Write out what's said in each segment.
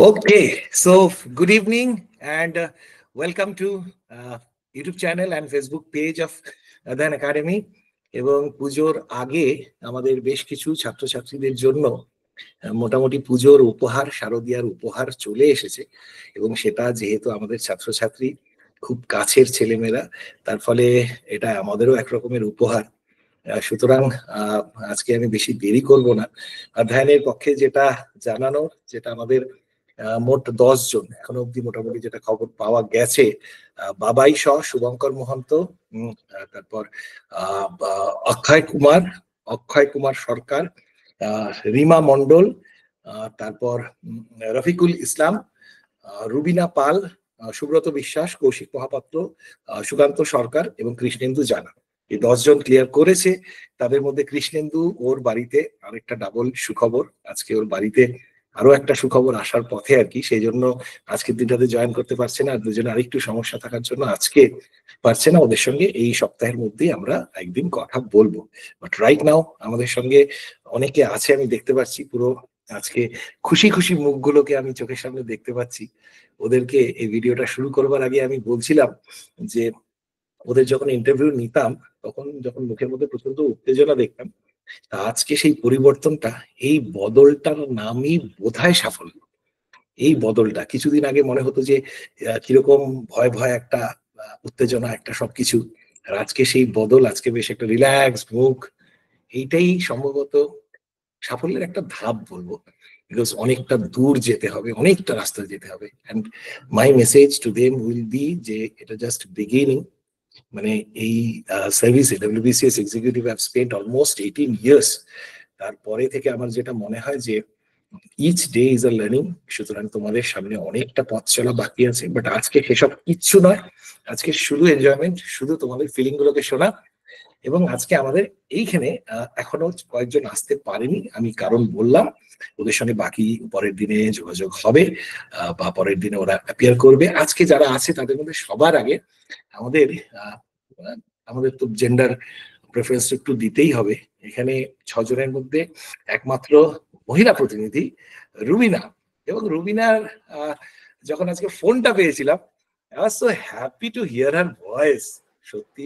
Okay, so good evening and welcome to YouTube channel and Facebook page of Adhan Academy. এবং পুজোর আগে আমাদের বেশ কিছু ছাত্রছাত্রীদের জন্য মোটামুটি পুজোর উপহার, শারদীয়ার উপহার চলে এসেছে এবং সেটা যেহেতু আমাদের ছাত্রছাত্রী খুব কাছের ছেলেমেয়েরা, তার ফলে এটা আমাদেরও একরকমের উপহার। সুতরাং আজকে আমি বেশি দেরি করব না। অধ্যায়নের পক্ষে যেটা জানানোর, যেটা আমাদের মোট 10 জন এখনো অব্দি মোটামুটি যেটা খবর পাওয়া গেছে, বাবাই সহ শুভঙ্কর মহন্ত, তারপর অক্ষয় কুমার সরকার, রিমা মন্ডল, তারপর রফিকুল ইসলাম, রুবিনা পাল, সুব্রত বিশ্বাস, কৌশিক মহাপাত্র, সুকান্ত সরকার এবং কৃষ্ণেন্দু জানা। এই 10 জন ক্লিয়ার করেছে। তাদের মধ্যে কৃষ্ণেন্দু, ওর বাড়িতে আরেকটা ডাবল সুখবর, আজকে ওর বাড়িতে আরো একটা সুখবর আসার পথে আর কি, সেই জন্য আজকের দিনটাতে জয়েন করতে পারছে না। আর দুজনে আরেকটু সমস্যা থাকার জন্য আজকে পারছে না। ওদের সঙ্গে এই সপ্তাহের মধ্যেই আমরা একদিন কথা বলবো। বাট রাইট নাও আমাদের সঙ্গে অনেকে আছে, আমি দেখতে পাচ্ছি পুরো আজকে খুশি খুশি মুখগুলোকে আমি চোখের সামনে দেখতে পাচ্ছি। ওদেরকে এই ভিডিওটা শুরু করবার আগে আমি বলছিলাম যে ওদের যখন ইন্টারভিউ নিতাম তখন যখন মুখের মধ্যে প্রচন্ড উত্তেজনা দেখতাম, আজকে সেই পরিবর্তনটা, এই বদলটার নামই বোধহয় সাফল্য। এই বদলটা কিছুদিন আগে মনে হতো যে কিরকম ভয় ভয় একটা উত্তেজনা একটা সবকিছু, আর আজকে সেই বদল, আজকে বেশ একটা রিল্যাক্স মুখ, এইটাই সম্ভবত সাফল্যের একটা ধাপ বলবো। বিকজ অনেকটা দূর যেতে হবে, অনেকটা রাস্তা যেতে হবে। And my message to them will be যে এটা জাস্ট বিগিনিং। মানে এই সার্ভিসে WBCS executive have spent almost 18 years. তারপরে থেকে আমার যেটা মনে হয় যে each day is a learning. সুতরাং তোমাদের সামনে অনেকটা পথ চলা বাকি আছে, বাট আজকে সেসব কিচ্ছু নয়। আজকে শুধু এনজয়মেন্ট, শুধু তোমাদের ফিলিং গুলোকে শোনা। এবং আজকে আমাদের এইখানে এখনো কয়েকজন আসতে পারেনি, আমি কারণ বললাম। ওদের সঙ্গে বাকি পরের দিনে যোগাযোগ হবে বা পরের দিনে ওরা অ্যাপিয়ার করবে। আজকে যারা আছে তাদের মধ্যে সবার আগে আমাদের তো জেন্ডার প্রেফারেন্স একটু দিতেই হবে। এখানে 6 জনের মধ্যে একমাত্র মহিলা প্রতিনিধি রুবিনা। এবং রুবিনার যখন আজকে ফোনটা পেয়েছিলাম, I was so happy to hear her voice, সত্যি।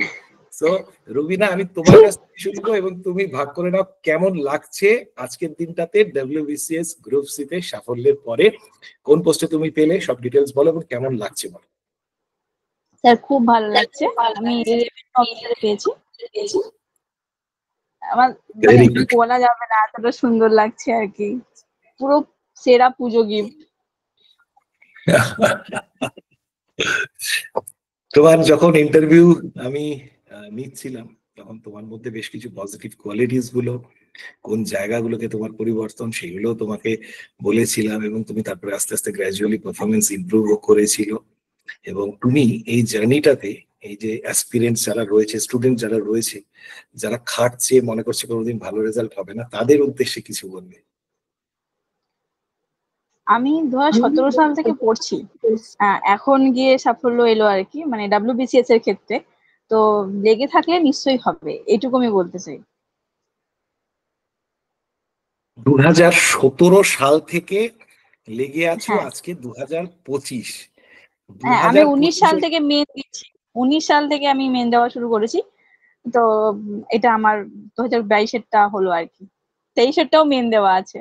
সো রুবিনা, আমি তোমার কাছ থেকে শুনবো এবং তুমি ভাগ করে নাও কেমন লাগছে আজকের দিনটাতে ডব্লিউবিসিএস গ্রুপ সি তে সাফল্যের পরে। কোন পোস্টে তুমি পেলে, সব ডিটেলস বলো এবং কেমন লাগছে বলো। স্যার খুব ভালো লাগছে, আমি পেয়েছি। আমার বলা যাবে না, এতটা সুন্দর লাগছে আর কি, পুরো সেরা পুজো গিফট। তোমার যখন ইন্টারভিউ আমি নিচ্ছিলাম তখন তোমার মধ্যে বেশ কিছু পজিটিভ কোয়ালিটিস গুলো, কোন জায়গাগুলোকে তোমার পরিবর্তন, সেগুলো তোমাকে বলেছিলাম এবং তুমি তারপরে আস্তে আস্তে গ্র্যাজুয়ালি পারফরমেন্স ইমপ্রুভ করেছিল। এবং তুমি এই জার্নিটাতে, এই যে অ্যাসপিরেন্টস যারা রয়েছে, স্টুডেন্ট যারা রয়েছে, যারা খাটছে, মনে করছে কোনোদিন ভালো রেজাল্ট হবে না, তাদের উদ্দেশ্যে কিছু বলবে। আমি 2017 সাল থেকে পড়ছি, এখন গিয়ে সাফল্য এলো আর কি, মানে ডব্লিউবিসিএস এর ক্ষেত্রে। তো লেগে থাকলে নিশ্চয়ই হবে, এইটুকু আমি বলতে চাই। 2017 সাল থেকে লেগে আছো, আজকে 2025। আমি 19 সাল থেকে মেন দিচ্ছি, 19 সাল থেকে আমি মেন দেওয়া শুরু করেছি। তো এটা আমার 2022-এরটা হলো আর কি, 23-এরটাও মেন দেওয়া আছে।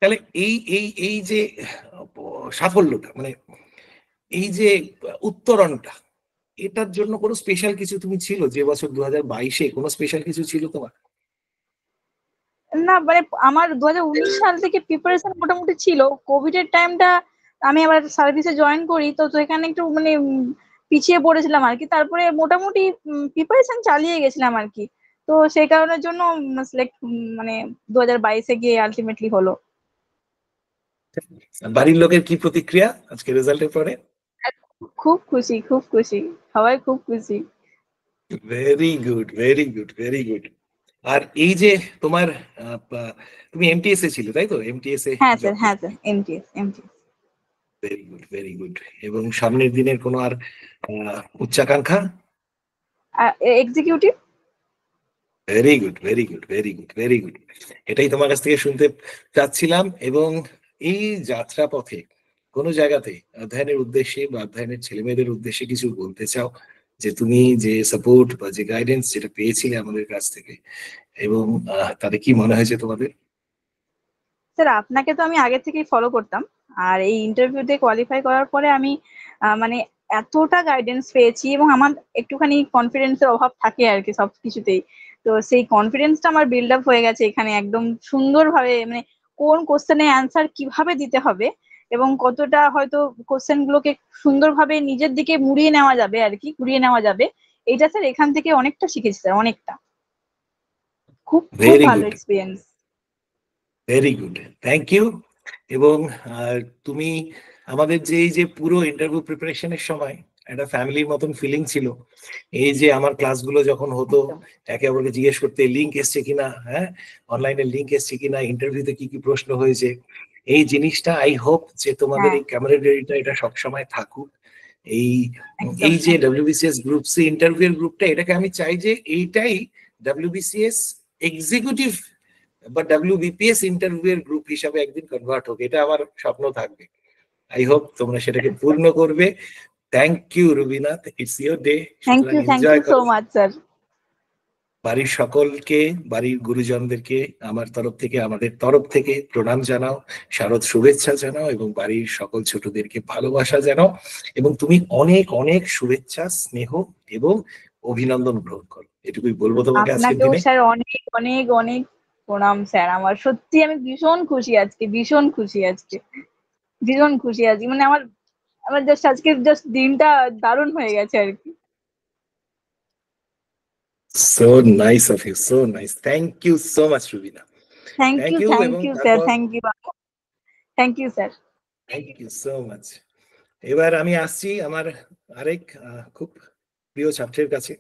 তাহলে এই এই এই যে সাফল্যটা, মানে এই যে উত্তরণটা, এটার জন্য কোনো স্পেশাল কিছু তুমি ছিল যে বছর 2022-এ কোনো স্পেশাল কিছু ছিল তোমার? না, মানে আমার 2019 সাল থেকে প্রিপারেশন মোটামুটি ছিল। কোভিড এর টাইমটা আমি আবার সার্ভিসে জয়েন করি, তো এখানে একটু মানে পিছিয়ে পড়েছিলাম আর কি। তারপরে মোটামুটি প্রিপারেশন চালিয়ে গেছিলাম আর কি। তো সেই কারণের জন্য সিলেক্ট মানে 2022-এ গিয়ে আলটিমেটলি হলো। বাড়ির লোকের কি প্রতিক্রিয়া আজকে রেজাল্টের পরে? খুব খুশি, খুব খুশি, সবাই খুব খুশি। Very good, very good, very good. আর এই যে তোমার তুমি এমটিএস এ ছিলে, তাই তো? এমটিএস এ? হ্যাঁ স্যার, হ্যাঁ sir, MTS. Very good, very good. এবং সামনের দিনের কোনো আর উচ্চাকাঙ্ক্ষা? Executive. Very good, very good, very good, very good. এটাই তোমার কাছ থেকে শুনতে চাচ্ছিলাম। এবং এই যাত্রা পথে কোনো জায়গাতে অধ্যয়নের উদ্দেশ্যে বা অধ্যয়নের ছেলে মেয়েদের উদ্দেশ্যে কিছু বলতে চাও, যে তুমি যে সাপোর্ট বা যে গাইডেন্স যেটা পেয়েছিলে আমাদের কাছ থেকে, এবং তাতে কি মনে হয়েছে তোমাদের? স্যার আপনাকে তো আমি আগে থেকেই ফলো করতাম, আর এই ইন্টারভিউতে কোয়ালিফাই করার পরে আমি মানে এতটা গাইডেন্স পেয়েছি, এবং আমার একটুখানি কনফিডেন্সের অভাব থাকে আর কি সব কিছুতেই। তো সেই কনফিডেন্সটা আমার বিল্ড আপ হয়ে গেছে এখানে একদম সুন্দরভাবে, মানে কোন কোশ্চেনে অ্যান্সার কিভাবে দিতে হবে এবং কতটা হয়তো কোশ্চেন গুলোকে সুন্দরভাবে নিজের দিকে মুড়িয়ে নেওয়া যাবে আর কি, ঘুরিয়ে নেওয়া যাবে। এইটা স্যার এখান থেকে অনেকটা শিখেছি স্যার, অনেকটা। খুব খুব ভেরি ভালো good, experience. Very good, thank you. এবং তুমি আমাদের যে এই যে পুরো ইন্টারভিউ প্রিপারেশনের সময় একটা ফ্যামিলির মতন ফিলিং ছিল। এই যে আমার ক্লাসগুলো যখন হতো, একদম একে অপরকে জিজ্ঞেস করতে লিঙ্ক এসছে কিনা, হ্যাঁ অনলাইনে লিঙ্ক এসছে কিনা, ইন্টারভিউতে কি কি প্রশ্ন হয়েছে, এই জিনিসটা আই হোপ যে তোমাদের হ্যাঁ, এই ক্যামেরাটা এটা সবসময় থাকুক। এই একদম এই যে একদম। ডাব্লিউবিসিএস গ্রুপ সি ইন্টারভিউ গ্রুপটা, এটাকে আমি চাই যে এইটাই ডাব্লিউবিসিএস এক্সিকিউটিভ বা ডাব্লিউবিপিএস ইন্টারভিউ এর গ্রুপ হিসাবে একদিন কনভার্ট হোক, এটা আমার স্বপ্ন থাকবে। আই হোপ তোমরা সেটাকে পূর্ণ করবে। Thank you Rubina, it's your day, সুতরাং থ্যাংক ইউ এনজয় সো করো। Much sir. বাড়ির সকলকে, বাড়ির গুরুজনদেরকে আমার তরফ থেকে, আমাদের তরফ থেকে প্রণাম জানাও, শারদ শুভেচ্ছা জানাও, এবং বাড়ির সকল ছোটদেরকে ভালোবাসা জানাও। এবং তুমি অনেক অনেক শুভেচ্ছা, স্নেহ এবং অভিনন্দন গ্রহণ করো, এটুকুই বলবো তোমাকে আজকের আপনাকেও দিনে। স্যার অনেক অনেক অনেক প্রণাম স্যার। আমার সত্যি আমি ভীষণ খুশি আজকে, ভীষণ খুশি আজকে, ভীষণ খুশি আজকে। মানে আমার আমার জাস্ট আজকে জাস্ট দিনটা দারুণ হয়ে গেছে আর কি। So nice of you, so nice, thank you so much Rubina. Thank you. Thank এবং ইউ স্যার, তারপর thank you, thank you sir. Thank you so much. এবার আমি আসছি আমার আরেক খুব প্রিয় ছাত্রের কাছে।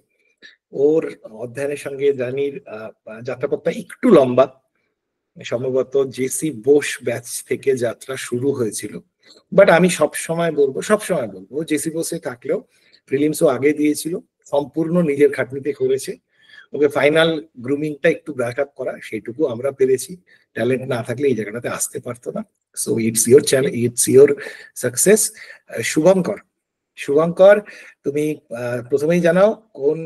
ওর অধ্যয়নের সঙ্গে জার্নির যাত্রাপথটা একটু লম্বা, সম্ভবত জেসি বোস ব্যাচ থেকে যাত্রা শুরু হয়েছিল। বাট আমি সব সময় বলবো জেসি বোসে থাকলেও প্রিলিমসও আগে দিয়েছিল, সম্পূর্ণ নিজের খাটনিতে করেছে। ওকে ফাইনাল গ্রুমিংটা একটু ব্যাক আপ করা, সেইটুকু আমরা পেরেছি। ট্যালেন্ট না থাকলে এই জায়গাটাতে আসতে পারতো না। So it's your challenge, it's your success. Shubhankar, Shubhankar, তুমি প্রথমেই জানাও কোন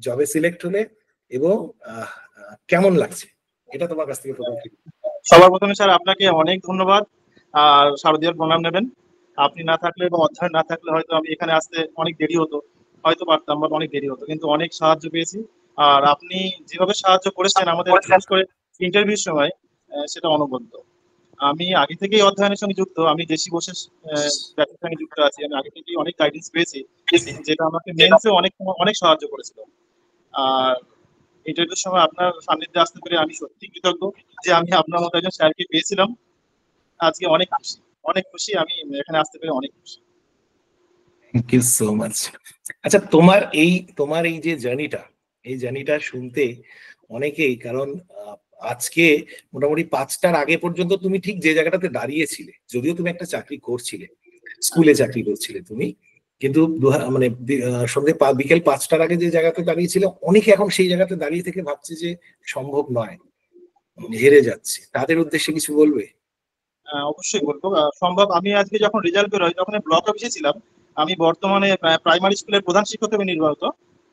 জবে সিলেক্ট হলে এবং কেমন লাগছে, এটা তোমার কাছ থেকে প্রথম। সবার প্রথমে স্যার আপনাকে অনেক ধন্যবাদ, আর শারদীয়ার প্রণাম নেবেন। আপনি না থাকলে বা অধ্যয়ন না থাকলে হয়তো আমি এখানে আসতে অনেক দেরি হতো, হয়তো পারতাম বা অনেক দেরি হতো, কিন্তু অনেক সাহায্য পেয়েছি। আর আপনি যেভাবে সাহায্য করেছেন আমাদের বিশেষ করে ইন্টারভিউর সময়, সেটা অনবদ্য। আমি আগে থেকেই অধ্যয়নের সঙ্গে যুক্ত, আমি দেশি বসে ব্যাচের সঙ্গে যুক্ত আছি। আমি আগে থেকেই অনেক গাইডেন্স পেয়েছি, যেটা আমাকে মেন্সে অনেক অনেক সাহায্য করেছিল। আর ইন্টারভিউর সময় আপনার সান্নিধ্যে আসতে পেরে আমি সত্যি কৃতজ্ঞ যে আমি আপনার মতো একজন স্যারকে পেয়েছিলাম। আজকে অনেক খুশি, অনেক খুশি। আমি এখানে আসতে পেরে অনেক খুশি। Thank you so much. আচ্ছা, তোমার এই যে জার্নিটা, এই জার্নিটা শুনতে অনেকেই, কারণ আজকে মোটামুটি 5টার আগে পর্যন্ত তুমি ঠিক যে জায়গাটাতে দাঁড়িয়েছিলে, যদিও তুমি একটা চাকরি করছিলে, স্কুলে চাকরি করছিলে তুমি, কিন্তু মানে সন্ধ্যে বিকেল 5টার আগে যে জায়গাতে দাঁড়িয়েছিল, অনেকে এখন সেই জায়গাতে দাঁড়িয়ে থেকে ভাবছে যে সম্ভব নয়, হেরে যাচ্ছে, তাদের উদ্দেশ্যে কিছু বলবে? অবশ্যই বলবো, সম্ভব। আমি আজকে যখন রেজাল্ট বেরোয় তখন ব্লক অফিসে ছিলাম। আমি বর্তমানে প্রাইমারি স্কুলের প্রধান শিক্ষক হিসেবে নির্বাচিত।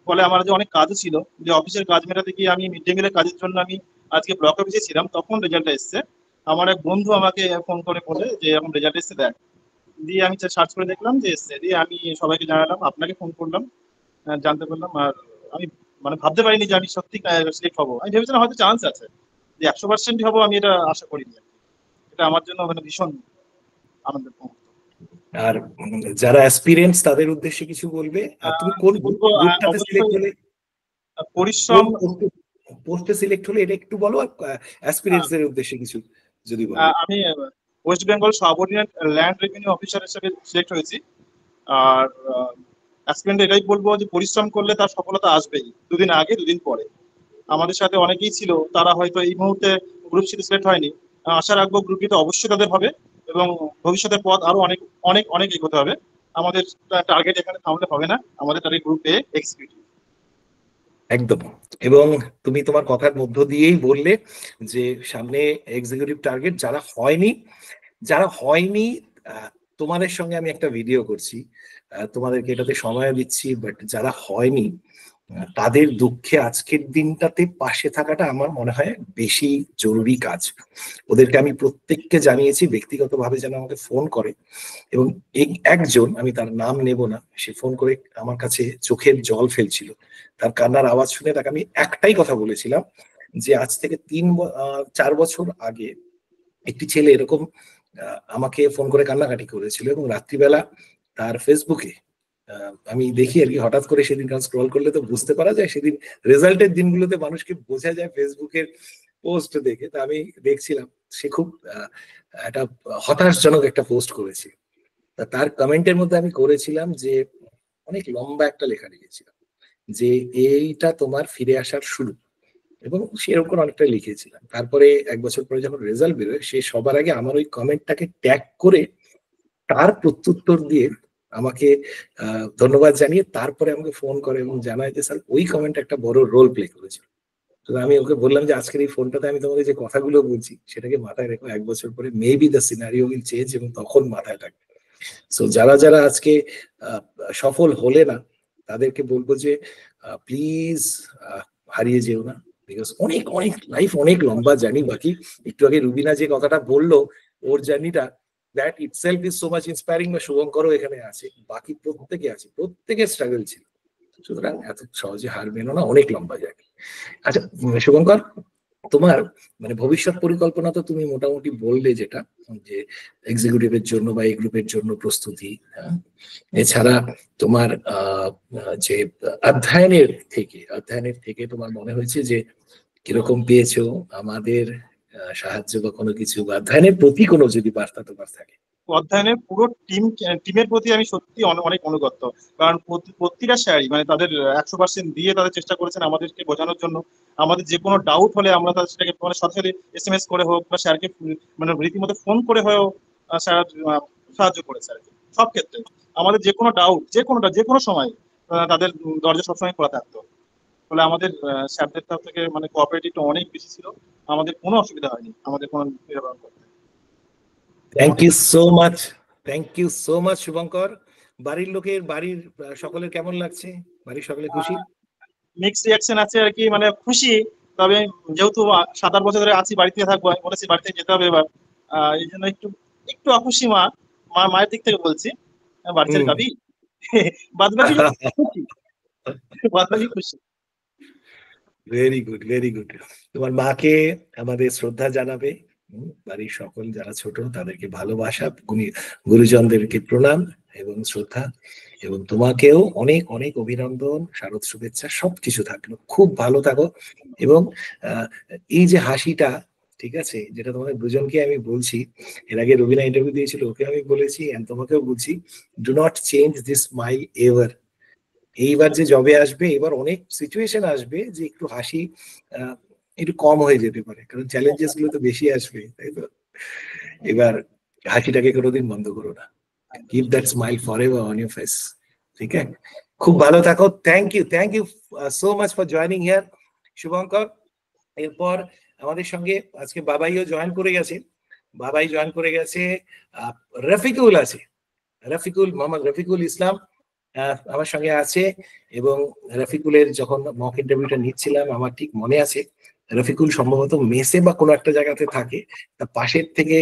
ফলে আমার যে অনেক কাজও ছিল, যে অফিসের কাজ মেটাতে গিয়ে আমি মিড ডে মিলের কাজের জন্য আমি আজকে ব্লক অফিসে ছিলাম, তখন রেজাল্টটা এসছে। আমার এক বন্ধু আমাকে ফোন করে বলে যে এখন রেজাল্ট এসছে দেখ। দিয়ে আমি সার্চ করে দেখলাম যে এসছে, দিয়ে আমি সবাইকে জানালাম, আপনাকে ফোন করলাম, জানতে পারলাম। আর আমি মানে ভাবতে পারিনি যে আমি সত্যি সিলেক্ট হবো। আমি ভেবেছিলাম হয়তো চান্স আছে, যে 100% হবো আমি এটা আশা করিনি। এটা আমার জন্য মানে ভীষণ আনন্দের মুহূর্ত। আর যারা অ্যাসপিরেন্টস তাদের উদ্দেশ্যে কিছু বলবে? আর তুমি কোন বলবো গ্রুপটাতে সিলেক্ট অবশ্যই হলে, কোন পরিশ্রম। পোস্টে সিলেক্ট হলে, এটা একটু বলো। আর অ্যাসপিরেন্টস এর উদ্দেশ্যে কিছু যদি বলো। আমি West Bengal subordinate land revenue officer হিসেবে সিলেক্ট হয়েছি। আর অ্যাসপিরেন্ট এটাই বলবো যে পরিশ্রম করলে তার সফলতা আসবেই, দুদিন আগে দুদিন পরে। আমাদের সাথে অনেকেই ছিল, তারা হয়তো এই মুহূর্তে গ্রুপ সি সিলেক্ট হয়নি। আশা রাখবো গ্রুপ বিতে অবশ্যই তাদের হবে, এবং ভবিষ্যতের পথ আরো অনেক অনেক অনেক এগোতে হবে। আমাদের টার্গেট এখানে থামলে হবে না, আমাদের টার্গেট গ্রুপ এ এক্সিকিউটিভ। একদম। এবং তুমি তোমার কথার মধ্য দিয়েই বললে যে সামনে এক্সিকিউটিভ টার্গেট যারা হয়নি যারা হয়নি, তোমাদের সঙ্গে আমি একটা ভিডিও করছি, তোমাদেরকে এটাতে সময় দিচ্ছি, বাট যারা হয়নি তাদের দুঃখে আজকের দিনটাতে পাশে থাকাটা আমার মনে হয় বেশি জরুরি কাজ। ওদেরকে আমি প্রত্যেককে জানিয়েছি ব্যক্তিগতভাবে যেন আমাকে ফোন করে, এবং একজন, আমি তার নাম নেব না, সে ফোন করে আমার কাছে চোখের জল ফেলছিল। তার কান্নার আওয়াজ শুনে তাকে আমি একটাই কথা বলেছিলাম যে আজ থেকে 4 বছর আগে একটি ছেলে এরকম আমাকে ফোন করে কান্নাকাটি করেছিল, এবং রাত্রিবেলা তার ফেসবুকে আমি দেখি আর কি, হঠাৎ করে সেদিন স্ক্রল করলে তো বুঝতে পারা যায়, সেদিন রেজাল্টের দিনগুলোতে মানুষকে বোঝা যায় ফেসবুকের পোস্ট দেখে। তা আমি দেখছিলাম সে খুব একটা হতাশজনক একটা পোস্ট করেছে। তা তার কমেন্টের মধ্যে আমি করেছিলাম যে, অনেক লম্বা একটা লেখা লিখেছিলাম যে এইটা তোমার ফিরে আসার শুরু, এবং সেরকম অনেকটা লিখেছিলাম। তারপরে 1 বছর পরে যখন রেজাল্ট বেরোয়, সে সবার আগে আমার ওই কমেন্টটাকে ট্যাগ করে তার প্রত্যুত্তর দিয়ে আমাকে ধন্যবাদ জানিয়ে তারপরে আমাকে ফোন করে এবং জানায় যে স্যার ওই কমেন্ট একটা বড় রোল প্লে করেছিল। তো আমি ওকে বললাম যে আজকের এই ফোনটাতে আমি তোমাকে যে কথাগুলো বলছি সেটাকে মাথায় রেখো, 1 বছর পরে maybe the scenario will change, এবং তখন মাথায় থাকবে। সো যারা যারা আজকে সফল হলে না, তাদেরকে বলবো যে প্লিজ হারিয়ে যেও না, বিকজ অনেক অনেক লাইফ, অনেক লম্বা জার্নি বাকি। একটু আগে রুবিনা যে কথাটা বললো, ওর জার্নিটা that itself is so much inspiring, বা শুভঙ্করও এখানে আছে, বাকি প্রত্যেকে আছে, প্রত্যেকের স্ট্রাগল ছিল। সুতরাং এত সহজে হার মেনো না, অনেক লম্বা জার্নি। আচ্ছা শুভঙ্কর, তোমার মানে ভবিষ্যৎ পরিকল্পনা তো তুমি মোটামুটি বললে, যেটা যে এক্সিকিউটিভের জন্য বা এই গ্রুপের জন্য প্রস্তুতি, এছাড়া তোমার যে অধ্যয়নের থেকে তোমার মনে হয়েছে যে কিরকম পেয়েছো আমাদের সাহায্য বা কোনো কিছু, বা অধ্যয়নের প্রতি কোনো যদি বার্তা তোমার থাকে? অধ্যয়নের পুরো টিমের প্রতি আমি সত্যি অনেক অনুগত, কারণ প্রতিটা স্যারই মানে তাদের 100% দিয়ে তাদের চেষ্টা করেছেন আমাদেরকে বোঝানোর জন্য। আমাদের যে কোনো ডাউট হলে আমরা তাদের সেটাকে মানে সাথে SMS করে হোক বা স্যারকে মানে রীতিমতো ফোন করে হয়েও স্যার সাহায্য করেছে আর কি। সব ক্ষেত্রে আমাদের যে কোনো ডাউট, যে কোনো সময় তাদের দরজা সবসময় খোলা থাকতো। ফলে আমাদের স্যারদের তরফ থেকে মানে কোঅপারেটিভটা অনেক বেশি ছিল, আমাদের কোনো অসুবিধা হয়নি আমাদের কোনো ব্যবহার করতে। Thank you so much, thank you so much Shubhankar. বাড়ির সকলের কেমন লাগছে? বাড়ির সকলে খুশি? মিক্সড রিয়াকশন আছে আর কি, মানে খুশি। তবে যেহেতু 7-8 বছর ধরে আছি, বাড়িতে থাকবো, আমি বলেছি বাড়িতে যেতে হবে এবার। এই জন্য একটু একটু অখুশি মায়ের দিক থেকে বলছি, বাড়ি ছেড়ে যাবি। বাদ বাকি খুশি, বাদ বাকি খুশি। Very good, very good. তোমার মাকে আমাদের শ্রদ্ধা জানাবে, বাড়ির সকল যারা ছোট তাদেরকে ভালোবাসা, গুরুজনদেরকে প্রণাম এবং শ্রদ্ধা, এবং তোমাকেও অনেক অনেক অভিনন্দন, শারদ শুভেচ্ছা, সবকিছু থাকলো। খুব ভালো থাকো, এবং এই যে হাসিটা, ঠিক আছে, যেটা তোমাদের দুজনকে আমি বলছি, এর আগে রবিনা ইন্টারভিউ দিয়েছিল, ওকে আমি বলেছি, তোমাকেও বলছি, do not change this smile ever. এইবার যে জবে আসবে, এবার অনেক সিচুয়েশন আসবে যে একটু হাসি একটু কম হয়ে যেতে পারে, কারণ চ্যালেঞ্জেস গুলো তো বেশি আসবে, তাই তো? এবার হাসিটাকে কোনোদিন বন্ধ করো না, keep that smile forever on your face. ঠিক আছে, খুব ভালো থাকো। Thank you so much for joining here Shubhankar. এরপর আমাদের সঙ্গে আজকে বাবাইও জয়েন করে গেছে, রফিকুল আছে, মোহাম্মদ রফিকুল ইসলাম আমার সঙ্গে আছে। এবং রফিকুলের যখন মক ইন্টারভিউটা নিচ্ছিলাম, আমার ঠিক মনে আছে রফিকুল সম্ভবত মেসে বা কোনো একটা জায়গাতে থাকে, তা পাশের থেকে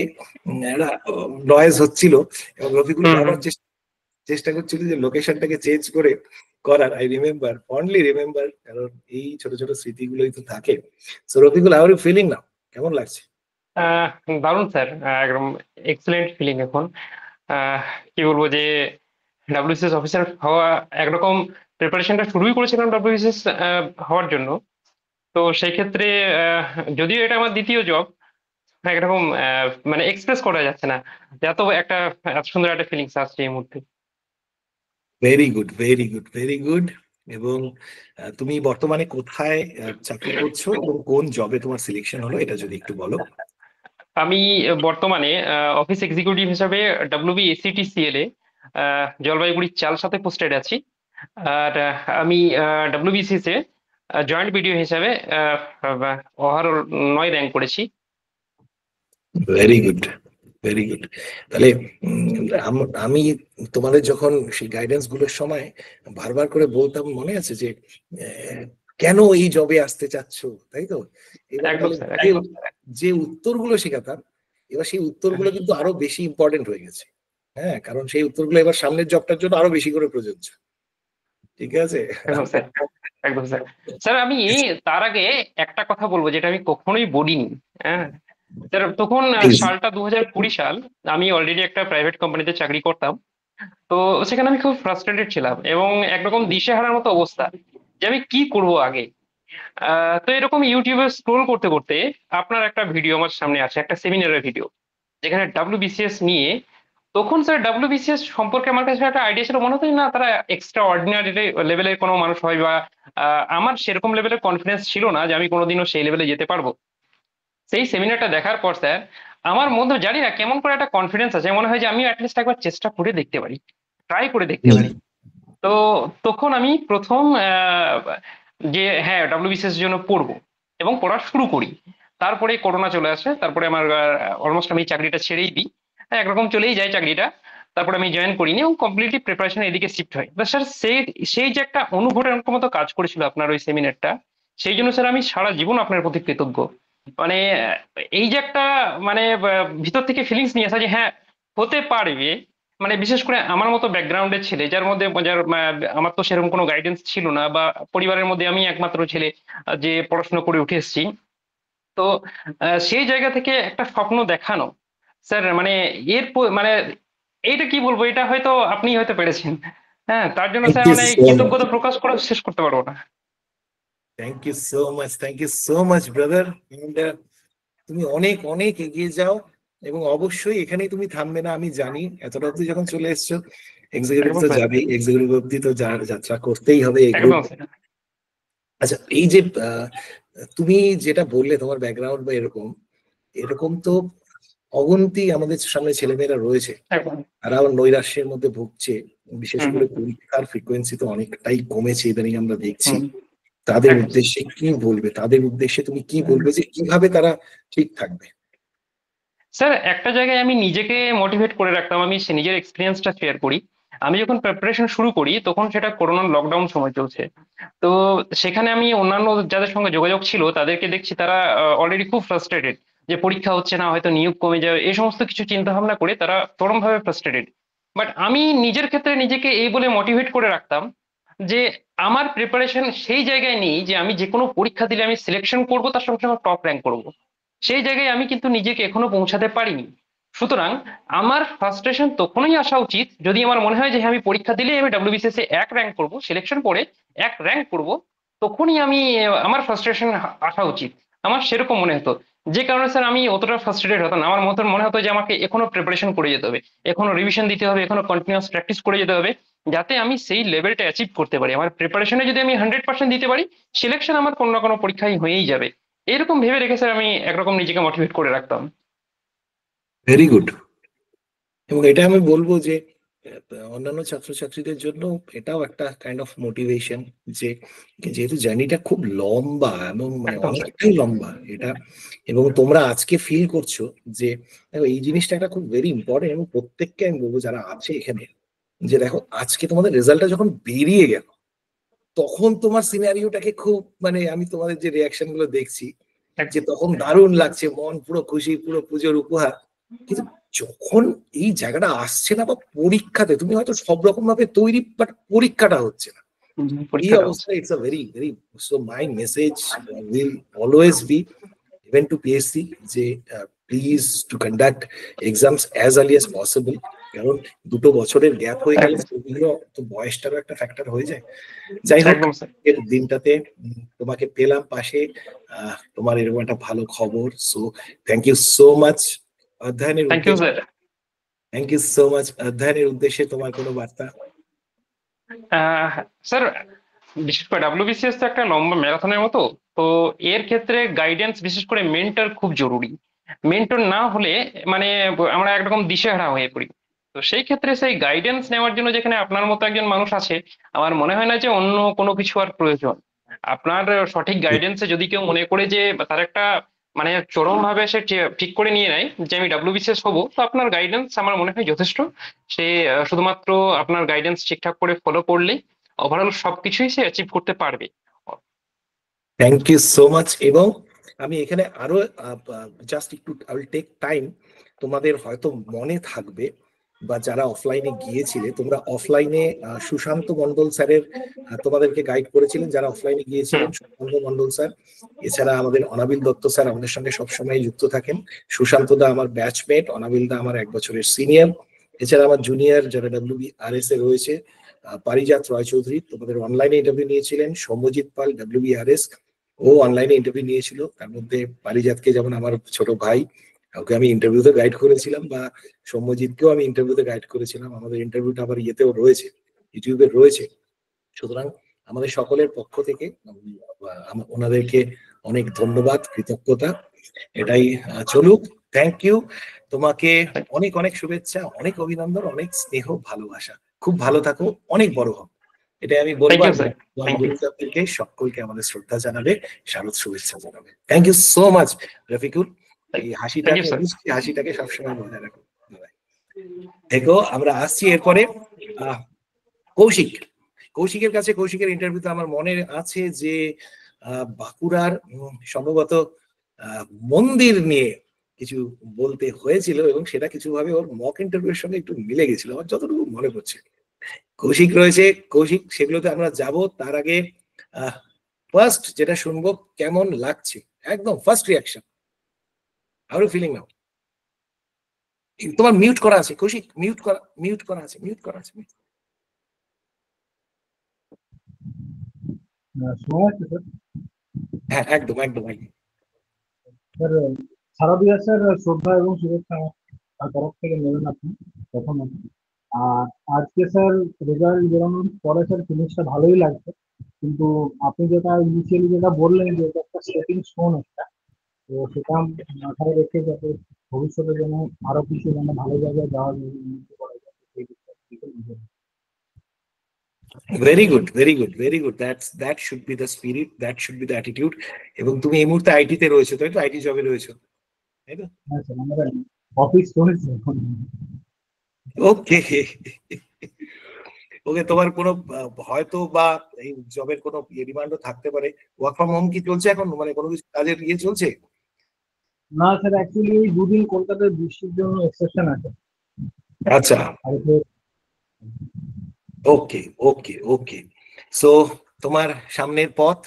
নয়েজ হচ্ছিল, এবং রফিকুল বারবার চেষ্টা করছিল যে লোকেশনটাকে চেঞ্জ করার। আই রিমেম্বার, ফন্ডলি রিমেম্বার, কারণ এই ছোট ছোট স্মৃতিগুলোই তো থাকে। So Rafikul, how are you feeling now? কেমন লাগছে? দারুণ স্যার, একদম এক্সেলেন্ট ফিলিং এখন। কি বলবো যে ডাব্লিউবিসিএস অফিসার হওয়া একরকম প্রিপারেশনটা শুরুই করেছিলাম ডাব্লিউবিসিএস হওয়ার জন্য। তো সেই ক্ষেত্রে যদিও এটা আমার দ্বিতীয় জব, একরকম মানে এক্সপ্রেস করা যাচ্ছে না এত সুন্দর একটা ফিলিংস আসছে এই মুহূর্তে। Very good, very good, very good. এবং তুমি বর্তমানে কোথায় চাকরি করছো এবং কোন জবে তোমার সিলেকশন হলো, এটা যদি একটু বলো। আমি বর্তমানে অফিস এক্সিকিউটিভ হিসাবে WBACTCL এ জলপাইগুড়ির চালসাতে পোস্টেড আছি। আর আমি WBCS এ জয়েন্ট বিডিও হিসাবে ওভারঅল 9 র্যাঙ্ক করেছি। Very good, very good. তাহলে আমি তোমাদের যখন সেই গাইডেন্স গুলোর সময় বারবার করে বলতাম, মনে আছে যে কেন এই জবে আসতে চাচ্ছ, তাই তো? এবার একদম তাহলে স্যার, যে উত্তরগুলো শেখাতাম, এবার সেই উত্তরগুলো কিন্তু আরো বেশি ইম্পর্টেন্ট হয়ে গেছে। হ্যাঁ, কারণ সেই উত্তরগুলো এবার সামনের জবটার জন্য আরো বেশি করে প্রযোজ্য। ঠিক আছে। একদম স্যার, একদম স্যার। স্যার আমি তার আগে একটা কথা বলবো যেটা আমি কখনোই বলিনি। হ্যাঁ স্যার, তখন Please. সালটা 2020 সাল। আমি অলরেডি একটা প্রাইভেট কোম্পানিতে চাকরি করতাম। তো সেখানে আমি খুব ফ্রাস্ট্রেটেড ছিলাম এবং একরকম দিশেহারার মতো অবস্থা যে আমি কি করব আগে। তো এরকম ইউটিউবে স্ক্রোল করতে করতে আপনার একটা ভিডিও আমার সামনে আছে, একটা সেমিনারের ভিডিও, যেখানে ডাব্লিউবিসিএস নিয়ে। তখন স্যার ডাব্লিউবিসিএস সম্পর্কে আমার কাছে একটা আইডিয়া ছিল, মনে হতো যে না তারা এক্সট্রা অর্ডিনারি লেভেলের কোনো মানুষ হয়, বা আমার সেরকম লেভেলের কনফিডেন্স ছিল না যে আমি কোনোদিনও সেই লেভেলে যেতে পারবো। সেই সেমিনারটা দেখার পর স্যার আমার মধ্যে জানি না কেমন করে একটা কনফিডেন্স আছে, মনে হয় যে আমি অ্যাটলিস্ট একবার চেষ্টা করে দেখতে পারি, ট্রাই করে দেখতে পারি। তো তখন আমি প্রথম যে হ্যাঁ ডাব্লিউবিসিএস এর জন্য পড়বো এবং পড়া শুরু করি। তারপরে করোনা চলে আসে, তারপরে আমার অলমোস্ট আমি চাকরিটা ছেড়েই দিই। হ্যাঁ, একরকম চলেই যায় চাকরিটা। তারপরে আমি জয়েন করিনি এবং কমপ্লিটলি প্রিপারেশন এদিকে শিফট হয়। স্যার সেই সেই যে একটা অনুভবের মতো কাজ করেছিল আপনার ওই সেমিনারটা, সেই জন্য স্যার আমি সারা জীবন আপনার প্রতি কৃতজ্ঞ। মানে এই যে একটা মানে ভিতর থেকে ফিলিংস নিয়ে আসা যে হ্যাঁ হতে পারবে। মানে বিশেষ করে আমার মতো ব্যাকগ্রাউন্ডের ছেলে, যার মধ্যে আমার তো সেরকম কোনো গাইডেন্স ছিল না, বা পরিবারের মধ্যে আমি একমাত্র ছেলে যে পড়াশোনা করে উঠে এসেছি। তো সেই জায়গা থেকে একটা স্বপ্ন দেখানো স্যার, মানে মানে এইটা কি বলবো, এটা হয়তো আপনি হয়তো পেরেছেন। হ্যাঁ, তার জন্য Thank স্যার you মানে so much. কৃতজ্ঞতা প্রকাশ করে শেষ করতে পারবো না। Thank you so much, thank you so much brother. তুমি অনেক অনেক এগিয়ে যাও, এবং অবশ্যই এখানেই তুমি থামবে না আমি জানি। এতটা অব্দি যখন চলে এসছো, এক্সিকিউটিভ একদম তো স্যার, যাবেই, এক্সিকিউটিভ অব্দি তো যাত্রা করতেই হবে এই গ্রুপ। একদম স্যার। আচ্ছা, এই যে তুমি যেটা বললে তোমার ব্যাকগ্রাউন্ড বা এরকম এরকম তো অগন্তি আমাদের সামনে ছেলেমেয়েরা রয়েছে, একদম। তারাও নৈরাশ্যের মধ্যে ভুগছে। বিশেষ হুম করে পরীক্ষার ফ্রিকোয়েন্সি তো অনেকটাই কমেছে ইদানিং আমরা দেখছি। হুম। তাদের একদম। উদ্দেশ্যে কি বলবে, তাদের উদ্দেশ্যে তুমি কি বলবে যে কিভাবে তারা ঠিক থাকবে? স্যার একটা জায়গায় আমি নিজেকে মোটিভেট করে রাখতাম, আমি নিজের এক্সপিরিয়েন্সটা শেয়ার করি। আমি যখন প্রিপারেশন শুরু করি তখন সেটা করোনার লকডাউন সময় চলছে। তো সেখানে আমি অন্যান্য যাদের সঙ্গে যোগাযোগ ছিল তাদেরকে দেখছি তারা অলরেডি খুব ফ্রাস্ট্রেটেড, যে পরীক্ষা হচ্ছে না, হয়তো নিয়োগ কমে যাবে, এই সমস্ত কিছু চিন্তা ভাবনা করে তারা চরমভাবে ফ্রাস্ট্রেটেড। বাট আমি নিজের ক্ষেত্রে নিজেকে এই বলে মোটিভেট করে রাখতাম যে আমার প্রিপারেশন সেই জায়গায় নেই যে আমি যে কোনো পরীক্ষা দিলে আমি সিলেকশন করবো, তার সঙ্গে সঙ্গে টপ র্যাঙ্ক করবো। সেই জায়গায় আমি কিন্তু নিজেকে এখনো পৌঁছাতে পারিনি। সুতরাং আমার ফ্রাস্ট্রেশন তখনই আসা উচিত যদি আমার মনে হয় যে হ্যাঁ আমি পরীক্ষা দিলে আমি ডাব্লিউবিসিএস এ এক র্যাঙ্ক করবো, সিলেকশন করে এক র্যাঙ্ক করবো। তখনই আমি আমার ফ্রাস্ট্রেশন আসা উচিত। আমার সেরকম মনে হতো। যে কারণে স্যার আমি অতটা ফ্রাস্ট্রেটেড হতাম না। আমার মতো মনে হতো যে আমাকে এখনো প্রিপারেশন করে যেতে হবে, এখনো রিভিশন দিতে হবে, এখনো কন্টিনিউয়াস প্র্যাকটিস করে যেতে হবে, যাতে আমি সেই লেভেলটা অ্যাচিভ করতে পারি। আমার প্রিপারেশনে যদি আমি 100% দিতে পারি, সিলেকশন আমার কোনো না কোনো পরীক্ষায় হয়েই যাবে। এরকম ভেবে রেখে স্যার আমি একরকম নিজেকে মোটিভেট করে রাখতাম। Very good. এবং এটা আমি বলবো যে অন্যান্য ছাত্রছাত্রীদের জন্য এটাও একটা কাইন্ড অফ মোটিভেশন, যে যেহেতু জার্নিটা খুব লম্বা এবং মানে একদম স্যার। অনেকটাই লম্বা এটা, এবং তোমরা আজকে ফিল করছো যে দেখো, এই জিনিসটা একটা খুব ভেরি ইম্পর্টেন্ট। এবং প্রত্যেককে আমি বলবো যারা আছে এখানে, যে দেখো আজকে তোমাদের রেজাল্টটা যখন বেরিয়ে গেল, তখন তোমার সিনারিওটাকে খুব মানে আমি তোমাদের যে রিয়াকশন গুলো দেখছি, যে তখন দারুণ লাগছে, মন পুরো খুশি, পুরো পুজোর উপহার। কিন্তু যখন এই জায়গাটা আসছে না, বা পরীক্ষাতে তুমি হয়তো সব রকম ভাবে তৈরি, বাট পরীক্ষাটা হচ্ছে না, এই পরীক্ষাটা হচ্ছে। অবস্থায় it's a very very, so my message will always be even to PSC, যে please to conduct exams as early as possible. কারণ দুটো বছরের গ্যাপ হয়ে গেলে সেগুলো তো বয়সটারও একটা ফ্যাক্টর হয়ে যায়। যাই হোক, একদম স্যার। এর দিনটাতে তোমাকে পেলাম পাশে, তোমার এরকম একটা ভালো খবর। So thank you so much. অধ্যয়নের থ্যাংক ইউ উদ্দেশ্যে sir. Thank you so much. অধ্যয়নের উদ্দেশ্যে তোমার কোনো বার্তা? স্যার বিশেষ করে ডাব্লিউবিসিএস তো একটা লম্বা ম্যারাথনের মতো। তো এর ক্ষেত্রে গাইডেন্স, বিশেষ করে মেন্টর খুব জরুরি। মেন্টর না হলে মানে আমরা একরকম দিশেহারা হয়ে পড়ি। তো সেই ক্ষেত্রে সেই গাইডেন্স নেওয়ার জন্য যেখানে আপনার মতো একজন মানুষ আছে, আমার মনে হয় না যে অন্য কোনো কিছু আর প্রয়োজন। আপনার সঠিক গাইডেন্সে যদি কেউ মনে করে যে তার একটা মানে চরম ভাবে সে ঠিক করে নিয়ে নেয় যে আমি ডাব্লিউবিসিএস হবো, তো আপনার গাইডেন্স আমার মনে হয় যথেষ্ট। সে শুধুমাত্র আপনার গাইডেন্স ঠিকঠাক করে ফলো করলেই ওভারঅল সবকিছুই সে অ্যাচিভ করতে পারবে। Thank you so much. এবং আমি এখানে আরো জাস্ট একটু আই উইল টেক টাইম, তোমাদের হয়তো মনে থাকবে বা যারা অফলাইনে গিয়েছিলে, তোমরা অফলাইনে সুশান্ত মন্ডল স্যারের তোমাদেরকে গাইড করেছিলেন যারা অফলাইনে গিয়েছিলেন, সুশান্ত মন্ডল স্যার। এছাড়া আমাদের অনাবিল দত্ত স্যার আমাদের সঙ্গে সবসময় যুক্ত থাকেন। সুশান্ত দা আমার ব্যাচমেট, অনাবিল দা আমার 1 বছরের সিনিয়র। এছাড়া আমার জুনিয়র যারা WBRS এ রয়েছে, পারিজাত রয় চৌধুরী তোমাদের অনলাইনে ইন্টারভিউ নিয়েছিলেন, সৌম্যজিৎ পাল WBRS ও অনলাইনে ইন্টারভিউ নিয়েছিল। তার মধ্যে পারিজাতকে যেমন আমার ছোট ভাই, ওকে আমি ইন্টারভিউতে গাইড করেছিলাম, বা সৌম্যজিৎকেও আমি ইন্টারভিউতে গাইড করেছিলাম। আমাদের ইন্টারভিউটা আবার ইয়েতেও রয়েছে, ইউটিউবে রয়েছে। সুতরাং আমাদের সকলের পক্ষ থেকে ওনাদেরকে অনেক ধন্যবাদ, কৃতজ্ঞতা। এটাই চলুক। থ্যাংক ইউ, তোমাকে অনেক অনেক শুভেচ্ছা, অনেক অভিনন্দন, অনেক স্নেহ ভালোবাসা। খুব ভালো থাকো, অনেক বড় হও, এটাই আমি বলবো। গুরুদেবদেরকে সকলকে আমাদের শ্রদ্ধা জানাবে, শারদ শুভেচ্ছা জানাবে। Thank you so much Rafikul. এই হাসিটাকে সবসময় বজায় রাখো। দেখো আমরা আসছি এরপরে কৌশিকের কাছে। কৌশিকের ইন্টারভিউতে আমার মনে আছে যে বাঁকুড়ার সম্ভবত মন্দির নিয়ে কিছু বলতে হয়েছিল, এবং সেটা কিছু ভাবে ওর মক ইন্টারভিউর সঙ্গে একটু মিলে গেছিল আমার যতটুকু মনে পড়ছে। কৌশিক রয়েছে, কৌশিক সেগুলোতে আমরা যাব। তার আগে ফার্স্ট যেটা শুনবো, কেমন লাগছে, একদম first reaction, how are feeling now? তোমার মিউট করা আছে কৌশিক, মিউট করা আছে। হ্যাঁ একদম। স্যার শারদীয়া স্যার, শ্রদ্ধা এবং শুভেচ্ছা আমার তরফ থেকে নেবেন আপনি প্রথমত। আর আজকে স্যার রেজাল্ট বেরোনোর পরে স্যার জিনিসটা ভালোই লাগছে, কিন্তু আপনি যেটা ইনিশিয়ালি যেটা বললেন যে এটা একটা স্টেপিং স্টোন একটা, তো সেটা মাথায় রেখে যাতে ভবিষ্যতে যেন আরো কিছু যেন ভালো জায়গায় যাওয়া যায়, উন্নতি করা যায় সেই দিকটা। Very good. That should be the spirit, that should be the attitude. এবং তুমি এই মুহূর্তে আইটিতে রয়েছো, তাই তো? আইটি জবে রয়েছো, তাই তো? হ্যাঁ স্যার, আমরা অফিস করেছি এখন। ওকে ওকে, তোমার কোনো হয়তো বা এই জবের কোনো ডিমান্ডও থাকতে পারে। ওয়ার্ক ফ্রম হোম কি চলছে এখন, মানে কোনো কিছু কাজের চলছে? না স্যার, অ্যাকচুয়ালি এই দুদিন কলকাতায় বৃষ্টির জন্য এক্সেপশন আছে। আচ্ছা, ওকে। সো তোমার সামনের পথ?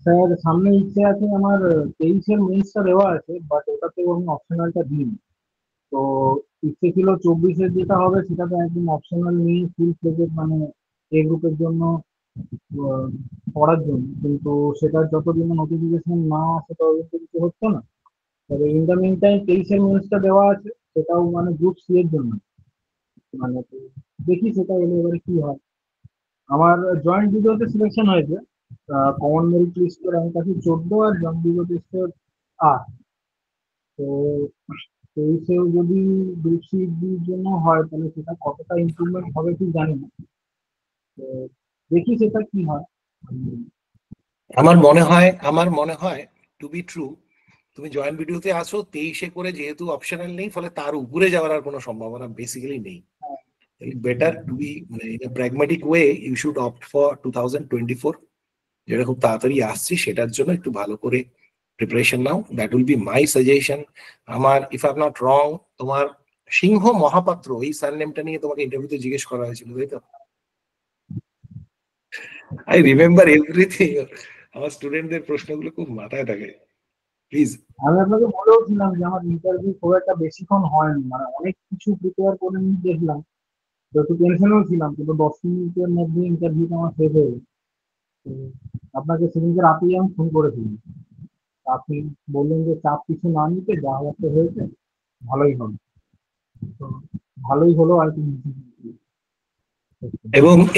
স্যার সামনে ইচ্ছে আছে আমার 23-এর মেইনসটা দেওয়া আছে, বাট ওটাতে আমি অপশনালটা দিই। তো ইচ্ছে ছিল 24-এর যেটা হবে সেটাতে একদম অপশনাল নিয়ে ফুল প্লেজেড মানে এ গ্রুপের জন্য পড়ার জন্য, কিন্তু সেটার যতদিন নোটিফিকেশন না আসে ততদিন তো কিছু হচ্ছে না। তবে ইন দ্য মিন টাইম 23-এর মেইনসটা দেওয়া আছে, সেটাও মানে গ্রুপ সি এর জন্য। মানে দেখি সেটা এলে এবারে কি হয়। আমার জয়েন্ট ভিডিওতে সিলেকশন হয়েছে, কমন মেরিট লিস্টের র্যাঙ্ক আছে 14 আর জয়েন্ট ভিডিও লিস্টের 8। তো 23-এও যদি গ্রুপ সি এর জন্য হয় তাহলে সেটা কতটা ইমপ্রুভমেন্ট হবে ঠিক জানি না। তো দেখি সেটা কি হয়। আমার মনে হয় টু বি ট্রু, তুমি জয়েন্ট ভিডিওতে আসো 23-এ করে, যেহেতু অপশনাল নেই, ফলে তার উপরে যাওয়ার আর কোনো সম্ভাবনা বেসিক্যালি নেই। বেটার টু বি, মানে in a pragmatic way you should opt for 2024, যেটা খুব তাড়াতাড়ি আসছে, সেটার জন্য একটু ভালো করে প্রিপারেশন নাও। That will be my suggestion. আমার, if I am not wrong, তোমার সিংহ মহাপাত্র এই সারনেমটা নিয়ে তোমাকে ইন্টারভিউতে জিজ্ঞেস করা হয়েছিল, তাই তো? I remember everything. আমার স্টুডেন্টদের প্রশ্নগুলো খুব মাথায় থাকে। প্লিজ। আমি আপনাকে বলেও ছিলাম যে আমার ইন্টারভিউ খুব একটা বেশিক্ষণ হয়নি, মানে অনেক কিছু প্রিপেয়ার করে নিয়ে দেখলাম, তো একটু টেনশনেও ছিলাম, কিন্তু 10 মিনিটের মধ্যে ইন্টারভিউটা আমার শেষ হয়ে গেছে। তো আপনাকে সেদিনকে রাতেই আমি ফোন করেছিলাম, আপনি বললেন যে চাপ কিছু না নিতে, যা হওয়ার তো হয়েছে, ভালোই হবে। তো ভালোই হলো আর কি।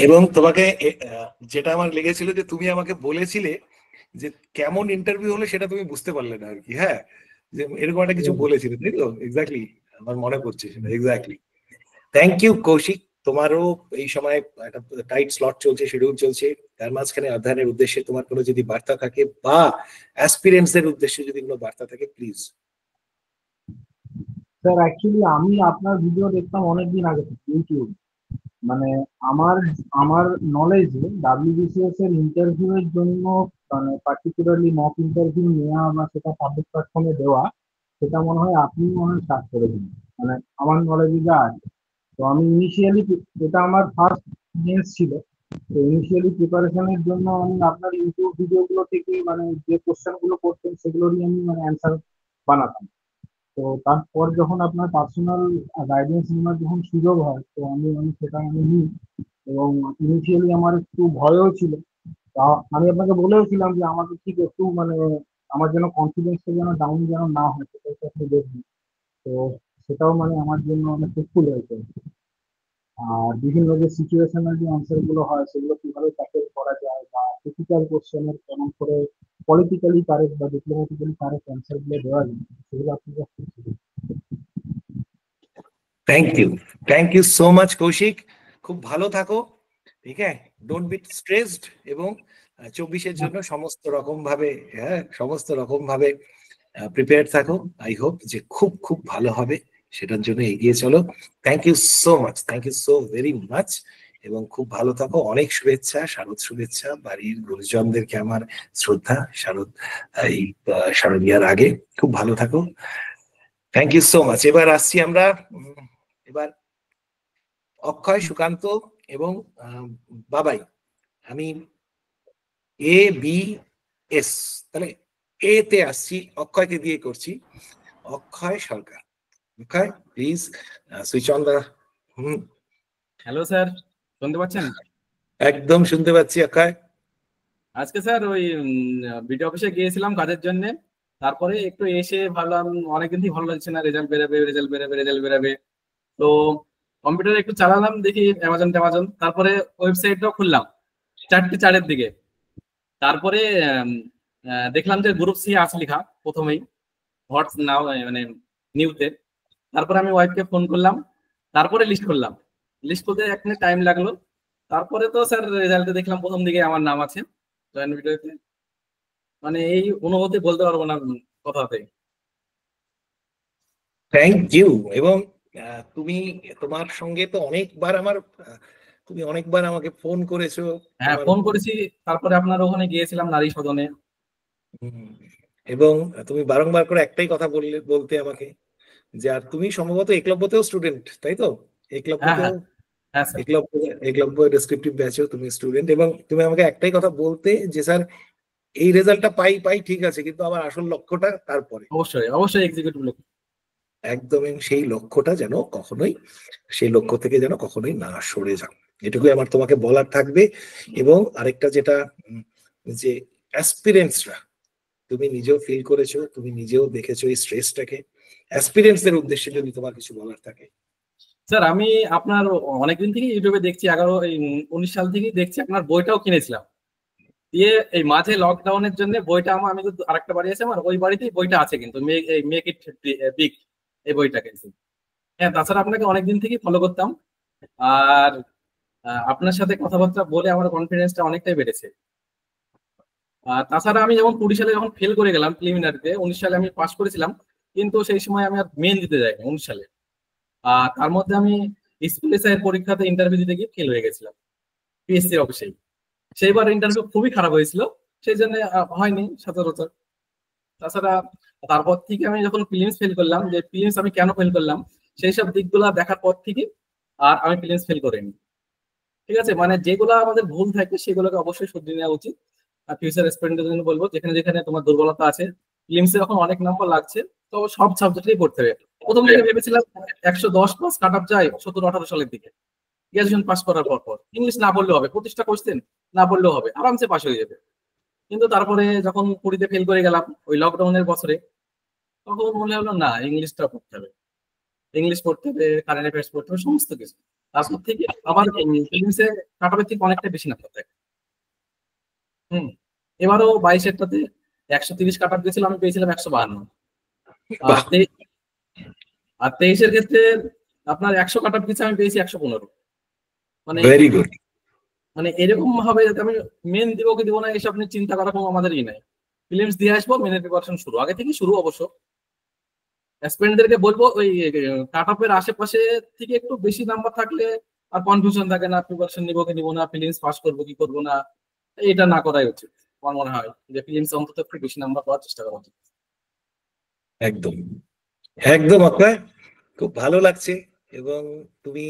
এবং তোমাকে যেটা আমার লেগেছিল যে তুমি আমাকে বলেছিলে যে কেমন ইন্টারভিউ হলে সেটা তুমি বুঝতে পারলে না আর কি। হ্যাঁ, যে এরকম একটা কিছু বলেছিলে, তাই তো? এক্স্যাক্টলি, আমার মনে পড়ছে সেটা। এক্স্যাক্টলি। থ্যাংক ইউ কৌশিক, তোমারও এই সময় একটা টাইট স্লট চলছে, শিডিউল চলছে, তার মাঝখানে অধ্যয়নের উদ্দেশ্যে তোমার কোনো যদি বার্তা থাকে বা অ্যাসপিরেন্টসদের উদ্দেশ্যে যদি কোনো বার্তা থাকে প্লিজ। স্যার অ্যাকচুয়ালি আমি আপনার ভিডিও দেখতাম অনেকদিন আগে থেকে ইউটিউব, মানে আমার আমার নলেজে ডাব্লিউবিসিএস এর ইন্টারভিউ এর জন্য, মানে পার্টিকুলারলি মক ইন্টারভিউ নেওয়া বা সেটা পাবলিক প্ল্যাটফর্মে দেওয়া, সেটা মনে হয় আপনি মনে হয় স্টার্ট করে দিন, মানে আমার নলেজে যা আছে। তো আমি ইনিশিয়ালি, এটা আমার ফার্স্ট মেন্স ছিল, তো ইনিশিয়ালি প্রিপারেশনের জন্য আমি আপনার ইউটিউব ভিডিওগুলো থেকে মানে যে কোশ্চেন গুলো করতেন সেগুলোরই আমি মানে অ্যান্সার বানাতাম। তো তারপর যখন আপনার পার্সোনাল গাইডেন্স নেওয়ার যখন সুযোগ হয়, তো আমি সেটা আমি নিই। এবং ইনিশিয়ালি আমার একটু ভয়ও ছিল, তা আমি আপনাকে বলেওছিলাম যে আমাকে ঠিক একটু মানে আমার যেন কনফিডেন্সটা যেন ডাউন যেন না হয়, সেটা একটু আপনি দেখবেন। তো সেটাও মানে আমার জন্য অনেক হেল্পফুল হয়েছে। আর বিভিন্ন যে সিচুয়েশনাল যে অ্যান্সার গুলো হয় সেগুলো কিভাবে ট্যাকেল করা যায়, বা টিপিক্যাল কোশ্চেনের কেমন করে পলিটিক্যালি কারেক্ট বা ডিপ্লোম্যাটিক্যালি কারেক্ট অ্যান্সার গুলো দেওয়া যায়, সেগুলো আপনি thank you so much Koushik, খুব ভালো থাকো, ঠিক আছে, ডোন্ট বি স্ট্রেসড, এবং 24-এর জন্য সমস্ত রকম ভাবে, হ্যাঁ সমস্ত রকম ভাবে প্রিপেয়ার থাকো। আই হোপ যে খুব খুব ভালো হবে, সেটার জন্য এগিয়ে চলো। Thank you so much, thank you so very much, এবং খুব ভালো থাকো। অনেক শুভেচ্ছা, শারদ শুভেচ্ছা, বাড়ির গুরুজনদেরকে আমার শ্রদ্ধা। শারদ এই শারদীয়ার আগে খুব ভালো থাকো। Thank you so much. এবার আসছি আমরা, এবার অক্ষয়, সুকান্ত এবং বাবাই। আমি এ বি এস, তাহলে এ তে আসছি, অক্ষয়কে দিয়ে করছি। Akshay Sarkar, Akshay please switch on দা। হ্যালো স্যার, শুনতে পাচ্ছেন? একদম শুনতে পাচ্ছি অক্ষয়। আজকে স্যার ওই বিডিও অফিসে গিয়েছিলাম কাজের জন্য, তারপরে একটু এসে ভাবলাম অনেকদিন থেকে ভালো লাগছে না, রেজাল্ট বেরোবে রেজাল্ট বেরোবে রেজাল্ট বেরোবে। তো কম্পিউটার একটু চালালাম, দেখি অ্যামাজন ট্যামাজন, তারপরে ওয়েবসাইটটাও খুললাম 4:04 দিকে। তারপরে দেখলাম যে গ্রুপ সি আছে লেখা প্রথমেই, হোয়াটস নাও মানে নিউতে। তারপরে আমি ওয়াইফকে ফোন করলাম, তারপরে লিস্ট করলাম, লিস্ট করতে এক মিনিট টাইম লাগলো। তারপরে তো স্যার রেজাল্টে দেখলাম প্রথম দিকে আমার নাম আছে জয়েন্ট ভিডিওতে। মানে এই অনুভূতি বলতে পারবো না কথাতে। Thank you. এবং তুমি, তোমার সঙ্গে তো অনেকবার আমার, তুমি অনেকবার আমাকে ফোন করেছো। হ্যাঁ ফোন করেছি, তারপরে আপনার ওখানে গিয়েছিলাম নারী সদনে। এবং তুমি বারংবার করে একটাই কথা বলতে আমাকে, যে আর তুমি সম্ভবত একলব্যতেও স্টুডেন্ট, তাই তো? একলব্যতেও, একলব্য ডেসক্রিপটিভ ব্যাচেও তুমি স্টুডেন্ট, এবং তুমি আমাকে একটাই কথা বলতে যে স্যার এই রেজাল্টটা পাই ঠিক আছে, কিন্তু আমার আসল লক্ষ্যটা তারপরে। অবশ্যই অবশ্যই এক্সিকিউটিভ লক্ষ্য। একদম, সেই লক্ষ্যটা যেন কখনোই, সেই লক্ষ্য থেকে যেন কখনোই না সরে যাও, এটুকুই আমার তোমাকে বলার থাকবে। এবং আরেকটা যেটা, যে অ্যাসপিরেন্টসরা, তুমি নিজেও ফিল করেছো, তুমি নিজেও দেখেছো এই স্ট্রেসটাকে, অ্যাসপিরেন্টসদের উদ্দেশ্যে যদি তোমার কিছু বলার থাকে। স্যার আমি আপনার অনেকদিন থেকে ইউটিউবে দেখছি, 19 সাল থেকেই দেখছি, আপনার বইটাও কিনেছিলাম। দিয়ে এই মাঝে লকডাউনের জন্য বইটা আমি তো আরেকটা বাড়ি আছে আমার, ওই বাড়িতেই বইটা আছে, কিন্তু মেক ইট বিগ এই বইটা কিনছি। হ্যাঁ তাছাড়া আপনাকে অনেকদিন থেকেই ফলো করতাম, আর আপনার সাথে কথাবার্তা বলে আমার কনফিডেন্সটা অনেকটাই বেড়েছে। তাছাড়া আমি যেমন 20 সালে যখন ফেল করে গেলাম প্রিলিমিনারিতে, 19 সালে আমি পাস করেছিলাম, কিন্তু সেই সময় আমি আর মেন দিতে যাইনি 19 সালে। তার মধ্যে আমি স্পেশাল পরীক্ষাতে ইন্টারভিউ দিতে গিয়ে ফেল হয়ে গেছিলাম পিএসসি অফিসেই। সেইবার ইন্টারভিউ খুবই খারাপ হয়েছিল, সেই জন্য হয়নি সচরাচর। তাছাড়া তারপর থেকে আমি যখন প্রিলিমস ফেল করলাম, যে প্রিলিমস আমি কেন ফেল করলাম সেই সব দিকগুলা দেখার পর থেকে আর আমি প্রিলিমস ফেল করিনি। ঠিক আছে, মানে যেগুলো আমাদের ভুল থাকে সেগুলোকে অবশ্যই শুধরে নেওয়া উচিত। আর ফিউচার স্টুডেন্টদের জন্য বলবো, যেখানে যেখানে তোমার দুর্বলতা আছে, প্রিলিমসে এখন অনেক নাম্বার লাগছে, তো সব সাবজেক্টেই পড়তে হবে। প্রথম দিকে ভেবেছিলাম 110 প্লাস কাট আপ যায় 17-18 সালের দিকে, গ্রাজুয়েশন পাস করার পর ইংলিশ না পড়লেও হবে, 25টা কোশ্চেন না পড়লেও হবে, আরামসে পাস হয়ে যাবে। কিন্তু তারপরে যখন 20-তে ফেল করে গেলাম ওই লকডাউনের বছরে, তখন মনে হলো না ইংলিশটা পড়তে হবে, ইংলিশ পড়তে হবে, কারেন্ট অ্যাফেয়ার্স পড়তে হবে, সমস্ত কিছু। তারপর থেকে আবার প্রিলিমসে কাট আপের থেকে অনেকটা বেশি নাম্বার থাকে। এবারও 22-এরটাতে 130 কাট আপ গেছিল, আমি পেয়েছিলাম 152। আর 23-এর ক্ষেত্রে আপনার 100 কাট আপ গেছে, আমি পেয়েছি 115। মানে ভেরি গুড। মানে এরকম ভাবে যাতে আমি মেন দিব কি দিব না এসব নিয়ে চিন্তা করা কোনো আমাদেরই নাই। ফিলিমস দিয়ে আসবো, মেনের প্রিপারেশন শুরু, আগে থেকে শুরু অবশ্য। অ্যাসপিরেন্টদেরকে বলবো ওই কাট অফের আশেপাশে থেকে একটু বেশি নাম্বার থাকলে আর কনফিউশন থাকে না, প্রিপারেশন নিবো কি নিবো না, ফিলিমস পাস করবো কি করবো না, এটা না করাই উচিত। আমার মনে হয় যে ফিলিমস অন্তত একটু বেশি নাম্বার পাওয়ার চেষ্টা করা উচিত। একদম একদম অক্ষয়, খুব ভালো লাগছে। এবং তুমি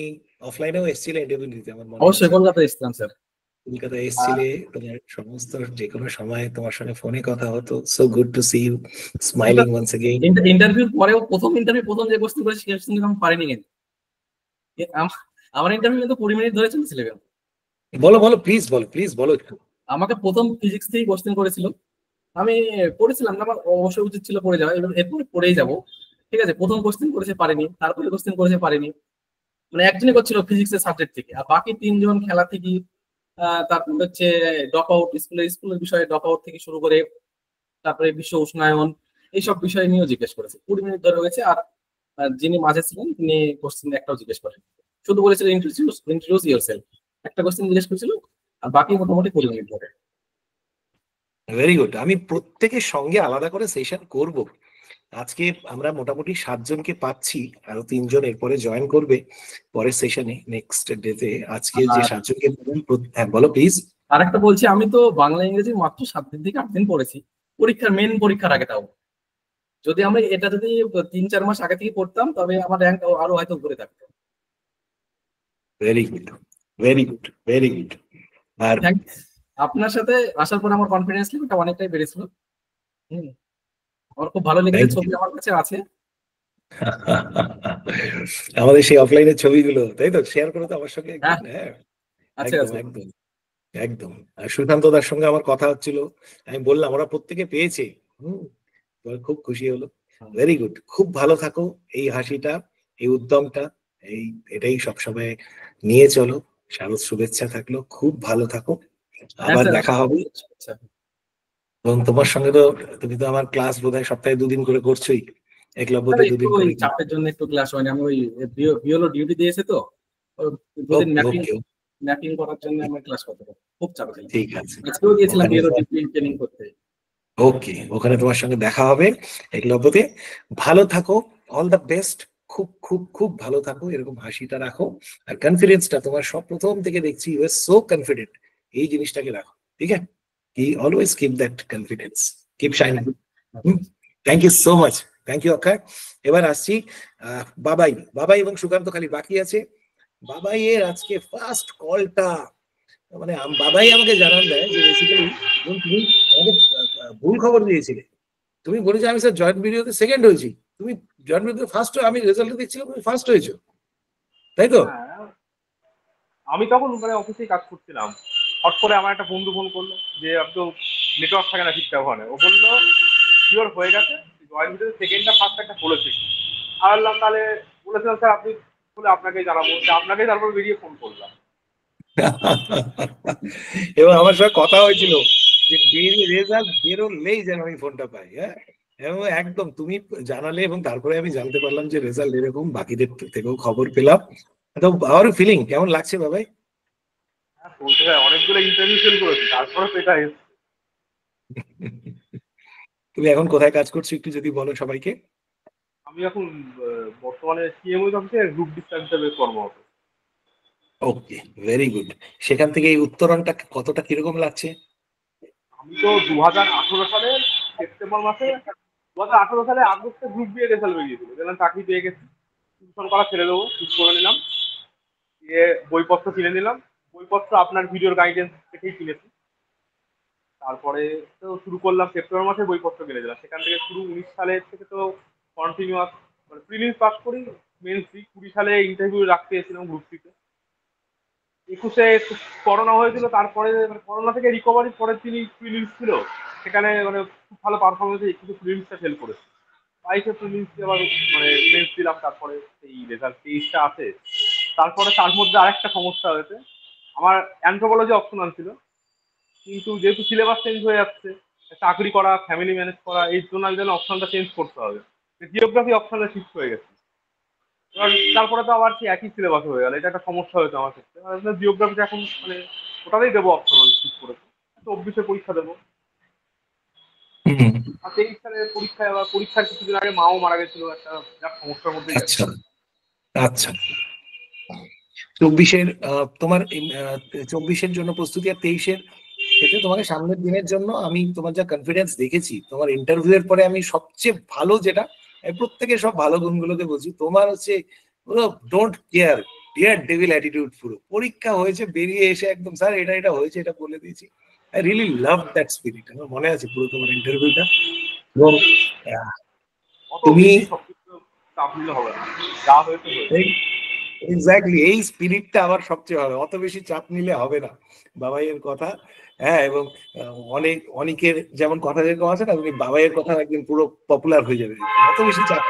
অফলাইনেও এসেছিলে ইন্টারভিউ দিতে আমার মনে অবশ্যই আছে। কলকাতায় এসেছিলাম স্যার। কলকাতায় এসেছিলে, তোমার সমস্ত যে কোনো সময় তোমার সঙ্গে ফোনে কথা হতো। So good to see you smiling once again. ইন্টারভিউর পরেও প্রথম যে কোশ্চেন করেছি সে কোশ্চেন আমি পারিনি কিন্তু। আমার ইন্টারভিউ কিন্তু 20 মিনিট ধরে চলেছিল। বলো বলো প্লিজ, বলো প্লিজ, বলো একটু। আমাকে প্রথম ফিজিক্স থেকে কোশ্চেন করেছিল, আমি পড়েছিলাম না, আমার অবশ্যই উচিত ছিল পড়ে যাওয়া, এবং এরপরে পড়েই যাবো। ঠিক আছে, প্রথম কোশ্চেন করেছে পারিনি, তারপরে কোশ্চেন করেছে পারিনি। মানে একজনই করছিল ফিজিক্সের সাবজেক্ট থেকে, আর বাকি 3জন খেলা থেকে, তারপর হচ্ছে ড্রপ আউট, স্কুলের বিষয়ে ড্রপ আউট থেকে শুরু করে তারপরে বিশ্ব উষ্ণায়ন, এইসব বিষয় নিয়েও জিজ্ঞেস করেছে। 20 মিনিট ধরে হয়েছে। আর যিনি মাঝে ছিলেন তিনি কোশ্চেন একটাও জিজ্ঞেস করেন, শুধু বলেছিলেন ইন্ট্রোডিউস ইয়োরসেলফ, একটা কোশ্চেন জিজ্ঞেস করেছিল, আর বাকি মোটামুটি 20 মিনিট ধরে। Very good. আমি প্রত্যেকের সঙ্গে আলাদা করে সেশন করব। আজকে আমরা মোটামুটি 7 জনকে পাচ্ছি, আরো 3 জন এরপরে জয়েন করবে পরের সেশনে, নেক্সট ডেতে। আজকে যে আর 7 জনকে পাবেন, হ্যাঁ বলো প্লিজ। আরেকটা বলছি, আমি তো বাংলা ইংরেজি মাত্র 7 দিন থেকে 8 দিন পড়েছি, মেন পরীক্ষার আগে। তাও যদি আমরা এটা যদি 3-4 মাস আগে থেকে পড়তাম তবে আমার র্যাঙ্ক আরো হয়তো উপরে থাকতো। Very good, very good, very good. আর Thanks. আপনার সাথে আসার পর আমার কনফিডেন্স লেভেলটা অনেকটাই বেড়েছিল। হুম, আমার খুব ভালো লেগেছে, থ্যাংক ছবি ইউ। আমার কাছে আছে। আমাদের সেই অফলাইনের ছবিগুলো তাই তো শেয়ার করো তো আমার সঙ্গে হ্যাঁ, একদিন। হ্যাঁ আছে একদম আছে। একদম একদম। আর সুশান্ত দার সঙ্গে আমার কথা হচ্ছিল, আমি বললাম ওরা প্রত্যেকে পেয়েছে। হুম, খুব খুশি হলো। ভেরি গুড, খুব ভালো থাকো। এই হাসিটা, এই উদ্যমটা, এটাই সবসময় নিয়ে চলো। শারদ শুভেচ্ছা থাকলো, খুব ভালো থাকো। হ্যাঁ আবার স্যার, দেখা হবে। আচ্ছা। এবং তোমার সঙ্গে তো, তুমি তো আমার ক্লাস বোধহয় সপ্তাহে 2 দিন করে করছোই, স্যার একলব্যতে 2 একটু দিন ওই করে। চাপের জন্য একটু ক্লাস হয়নি, আমি ওই বিওলো ডিউটি দিয়েছে তো, ওই 2 দিন ওকে ওকে, ম্যাপিং করার জন্য আমার ক্লাস করতে হবে, খুব চাপ ছিল। ঠিক আছে। আজকেও গিয়েছিলাম ওখানে বিওলো ডিউটি ট্রেনিং করতে। ওকে, ওখানে তোমার সঙ্গে দেখা হবে একলব্যতে। ভালো থাকো, অল দ্য বেস্ট। খুব খুব খুব ভালো থাকো, এরকম হাসিটা রাখো। আর কনফিডেন্সটা তোমার সব প্রথম থেকে দেখছি, ইউ আর সো কনফিডেন্ট। এই জিনিসটাকে রাখো, ঠিক আছে? Always keep that confidence, keep shining. Thank you so much. Thank you Akshay. এবার আসছি বাবাই। বাবাই এবং সুকান্ত খালি বাকি আছে। বাবাই এর আজকে ফার্স্ট কলটা, মানে বাবাই আমাকে জানান দেয় যে বেসিক্যালি তুমি আমাকে ভুল খবর দিয়েছিলে। তুমি বলেছো আমি স্যার জয়েন্ট ভিডিওতে সেকেন্ড হয়েছি, তুমি জয়েন্ট ভিডিওতে ফার্স্ট, আমি রেজাল্ট দেখছিলাম তুমি ফার্স্ট হয়েছো, তাই তো? হ্যাঁ, আমি তখন মানে অফিসেই কাজ করছিলাম। হট করে আমার একটা বন্ধু ফোন করলো যে আমি তো নেটওয়ার্ক থাকে না ঠিকঠাক ওখানে, ও বললো শিওর হয়ে গেছে, জয়েন্ট ভিডিওতে সেকেন্ডটা ফার্স্ট একটা বলেছে। আর বললাম তাহলে, বলেছিলাম স্যার আপনি বলে আপনাকেই জানাবো, যে আপনাকেই তারপর বেরিয়ে ফোন করলাম। এবং আমার সঙ্গে কথা হয়েছিল যে রেজাল্ট বেরোলেই যেন আমি ফোনটা পাই। হ্যাঁ, এবং একদম তুমি জানালে এবং তারপরে আমি জানতে পারলাম যে রেজাল্ট এরকম, বাকিদের থেকেও খবর পেলাম। তো আমার ফিলিং কেমন লাগছে বাবাই? হ্যাঁ বলতে হয়, অনেকগুলো ইন্টারভিউ ফেল করেছি তারপরে তো এটা এসছে। তুমি এখন কোথায় কাজ করছো একটু যদি বলো সবাইকে। আমি এখন বর্তমানে সিএমওই অফিসে গ্রুপ ডিসকাস হিসেবে কর্মরত। ওকে, ভেরি গুড। সেখান থেকে এই উত্তরণটা কতটা কিরকম লাগছে? আমি তো 2018 সালের সেপ্টেম্বর মাসে, 2018 সালে আগস্টে গ্রুপ দিয়ে রেজাল্ট বেরিয়েছিল, দেখলাম চাকরি পেয়ে গেছি। টিউশন করা ছেড়ে দেবো, ঠিক করে নিলাম। দিয়ে বইপত্র কিনে নিলাম। বইপত্র আপনার ভিডিওর গাইডেন্স থেকেই কিনেছি। তারপরে তো শুরু করলাম, সেপ্টেম্বর মাসে বইপত্র কিনে দিলাম। সেখান থেকে শুরু, 19 সালের থেকে তো কন্টিনিউয়াস, মানে প্রিলিমস পাস করি, মেন্স দিই। 20 সালে ইন্টারভিউ রাখতে এসেছিলাম গ্রুপ সিতে। 21-এ করোনা হয়েছিল, তারপরে মানে করোনা থেকে রিকভারির পরের দিনই প্রিলিমস ছিল। সেখানে মানে খুব ভালো পারফরমেন্স, কিন্তু প্রিলিমসটা ফেল করেছে। 22-এ প্রিলিমস আবার মানে মেন্স দিলাম, তারপরে এই রেজাল্ট 23টা আছে। তারপরে তার মধ্যে আরেকটা সমস্যা হয়েছে, আমার অ্যানথ্রোপোলজি অপশনাল ছিল, কিন্তু যেহেতু সিলেবাস চেঞ্জ হয়ে যাচ্ছে, চাকরি করা, ফ্যামিলি ম্যানেজ করা, এই জন্য আমি যেন অপশনটা চেঞ্জ করতে হবে, জিওগ্রাফি অপশনে শিফট হয়ে গেছে। এবার তারপরে তো আবার সেই একই সিলেবাস হয়ে গেল, এটা একটা সমস্যা হয়েছে আমার ক্ষেত্রে। জিওগ্রাফিটা এখন মানে ওটাতেই দেবো অপশনাল ঠিক করেছে, 24-এ পরীক্ষা দেবো। হুম, আর 23 সালে পরীক্ষায় আবার পরীক্ষার কিছুদিন আগে মাও মারা গেছিল, একটা যা সমস্যার মধ্যেই যাচ্ছে। আচ্ছা আচ্ছা। 24-এর তোমার 24-এর জন্য প্রস্তুতি আর 23-এর ক্ষেত্রে তোমাকে সামনের দিনের জন্য আমি তোমার যা কনফিডেন্স দেখেছি তোমার ইন্টারভিউ এর পরে, আমি সবচেয়ে ভালো যেটা, আমি প্রত্যেকের সব ভালো গুণগুলোকে বলছি, তোমার হচ্ছে পুরো don't care, dear devil attitude. পুরো পরীক্ষা হয়েছে, বেরিয়ে এসে একদম স্যার এটা এটা হয়েছে এটা বলে দিয়েছি। I really love that spirit. আমার মনে আছে পুরো তোমার ইন্টারভিউটা। এবং অত তুমি বেশি সবকিছু চাপ নিলে হবে না, যা হয়েছে হয়েছে। এক্স্যাক্টলি এই স্পিরিটটা আবার সবচেয়ে ভালো, অত বেশি চাপ নিলে হবে না, বাবাইয়ের কথা। হ্যাঁ, এবং অনেকের যেমন কথা যেরকম আছে না, তুমি বাবাইয়ের কথা একদিন পুরো পপুলার হয়ে যাবে, অত বেশি চাপ।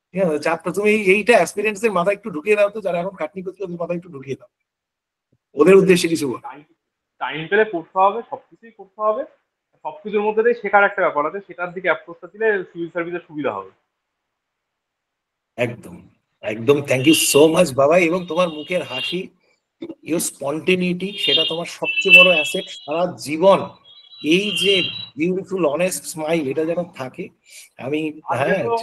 ঠিক আছে, চাপটা তুমি এইটা অ্যাসপিরেন্টসদের মাথায় একটু ঢুকিয়ে দাও তো, যারা এখন খাটনি করছে ওদের মাথায় একটু ঢুকিয়ে দাও, ওদের উদ্দেশ্যে কিছু বল। টাইম পেলে পড়তে হবে, সবকিছুই করতে হবে। সবকিছুর মধ্যে দিয়ে শেখার একটা ব্যাপার আছে, সেটার দিকে অ্যাপ্রোচটা দিলে সিভিল সার্ভিসের সুবিধা হবে। একদম একদম, থ্যাংক ইউ সো মাচ বাবাই। এবং তোমার মুখের হাসি, ইউর স্পন্টেনিটি, সেটা তোমার সবচেয়ে বড় অ্যাসেট সারা জীবন। এই যে বিউটিফুল অনেস্ট স্মাইল, এটা যেন থাকে। আমি আজকে হ্যাঁ তো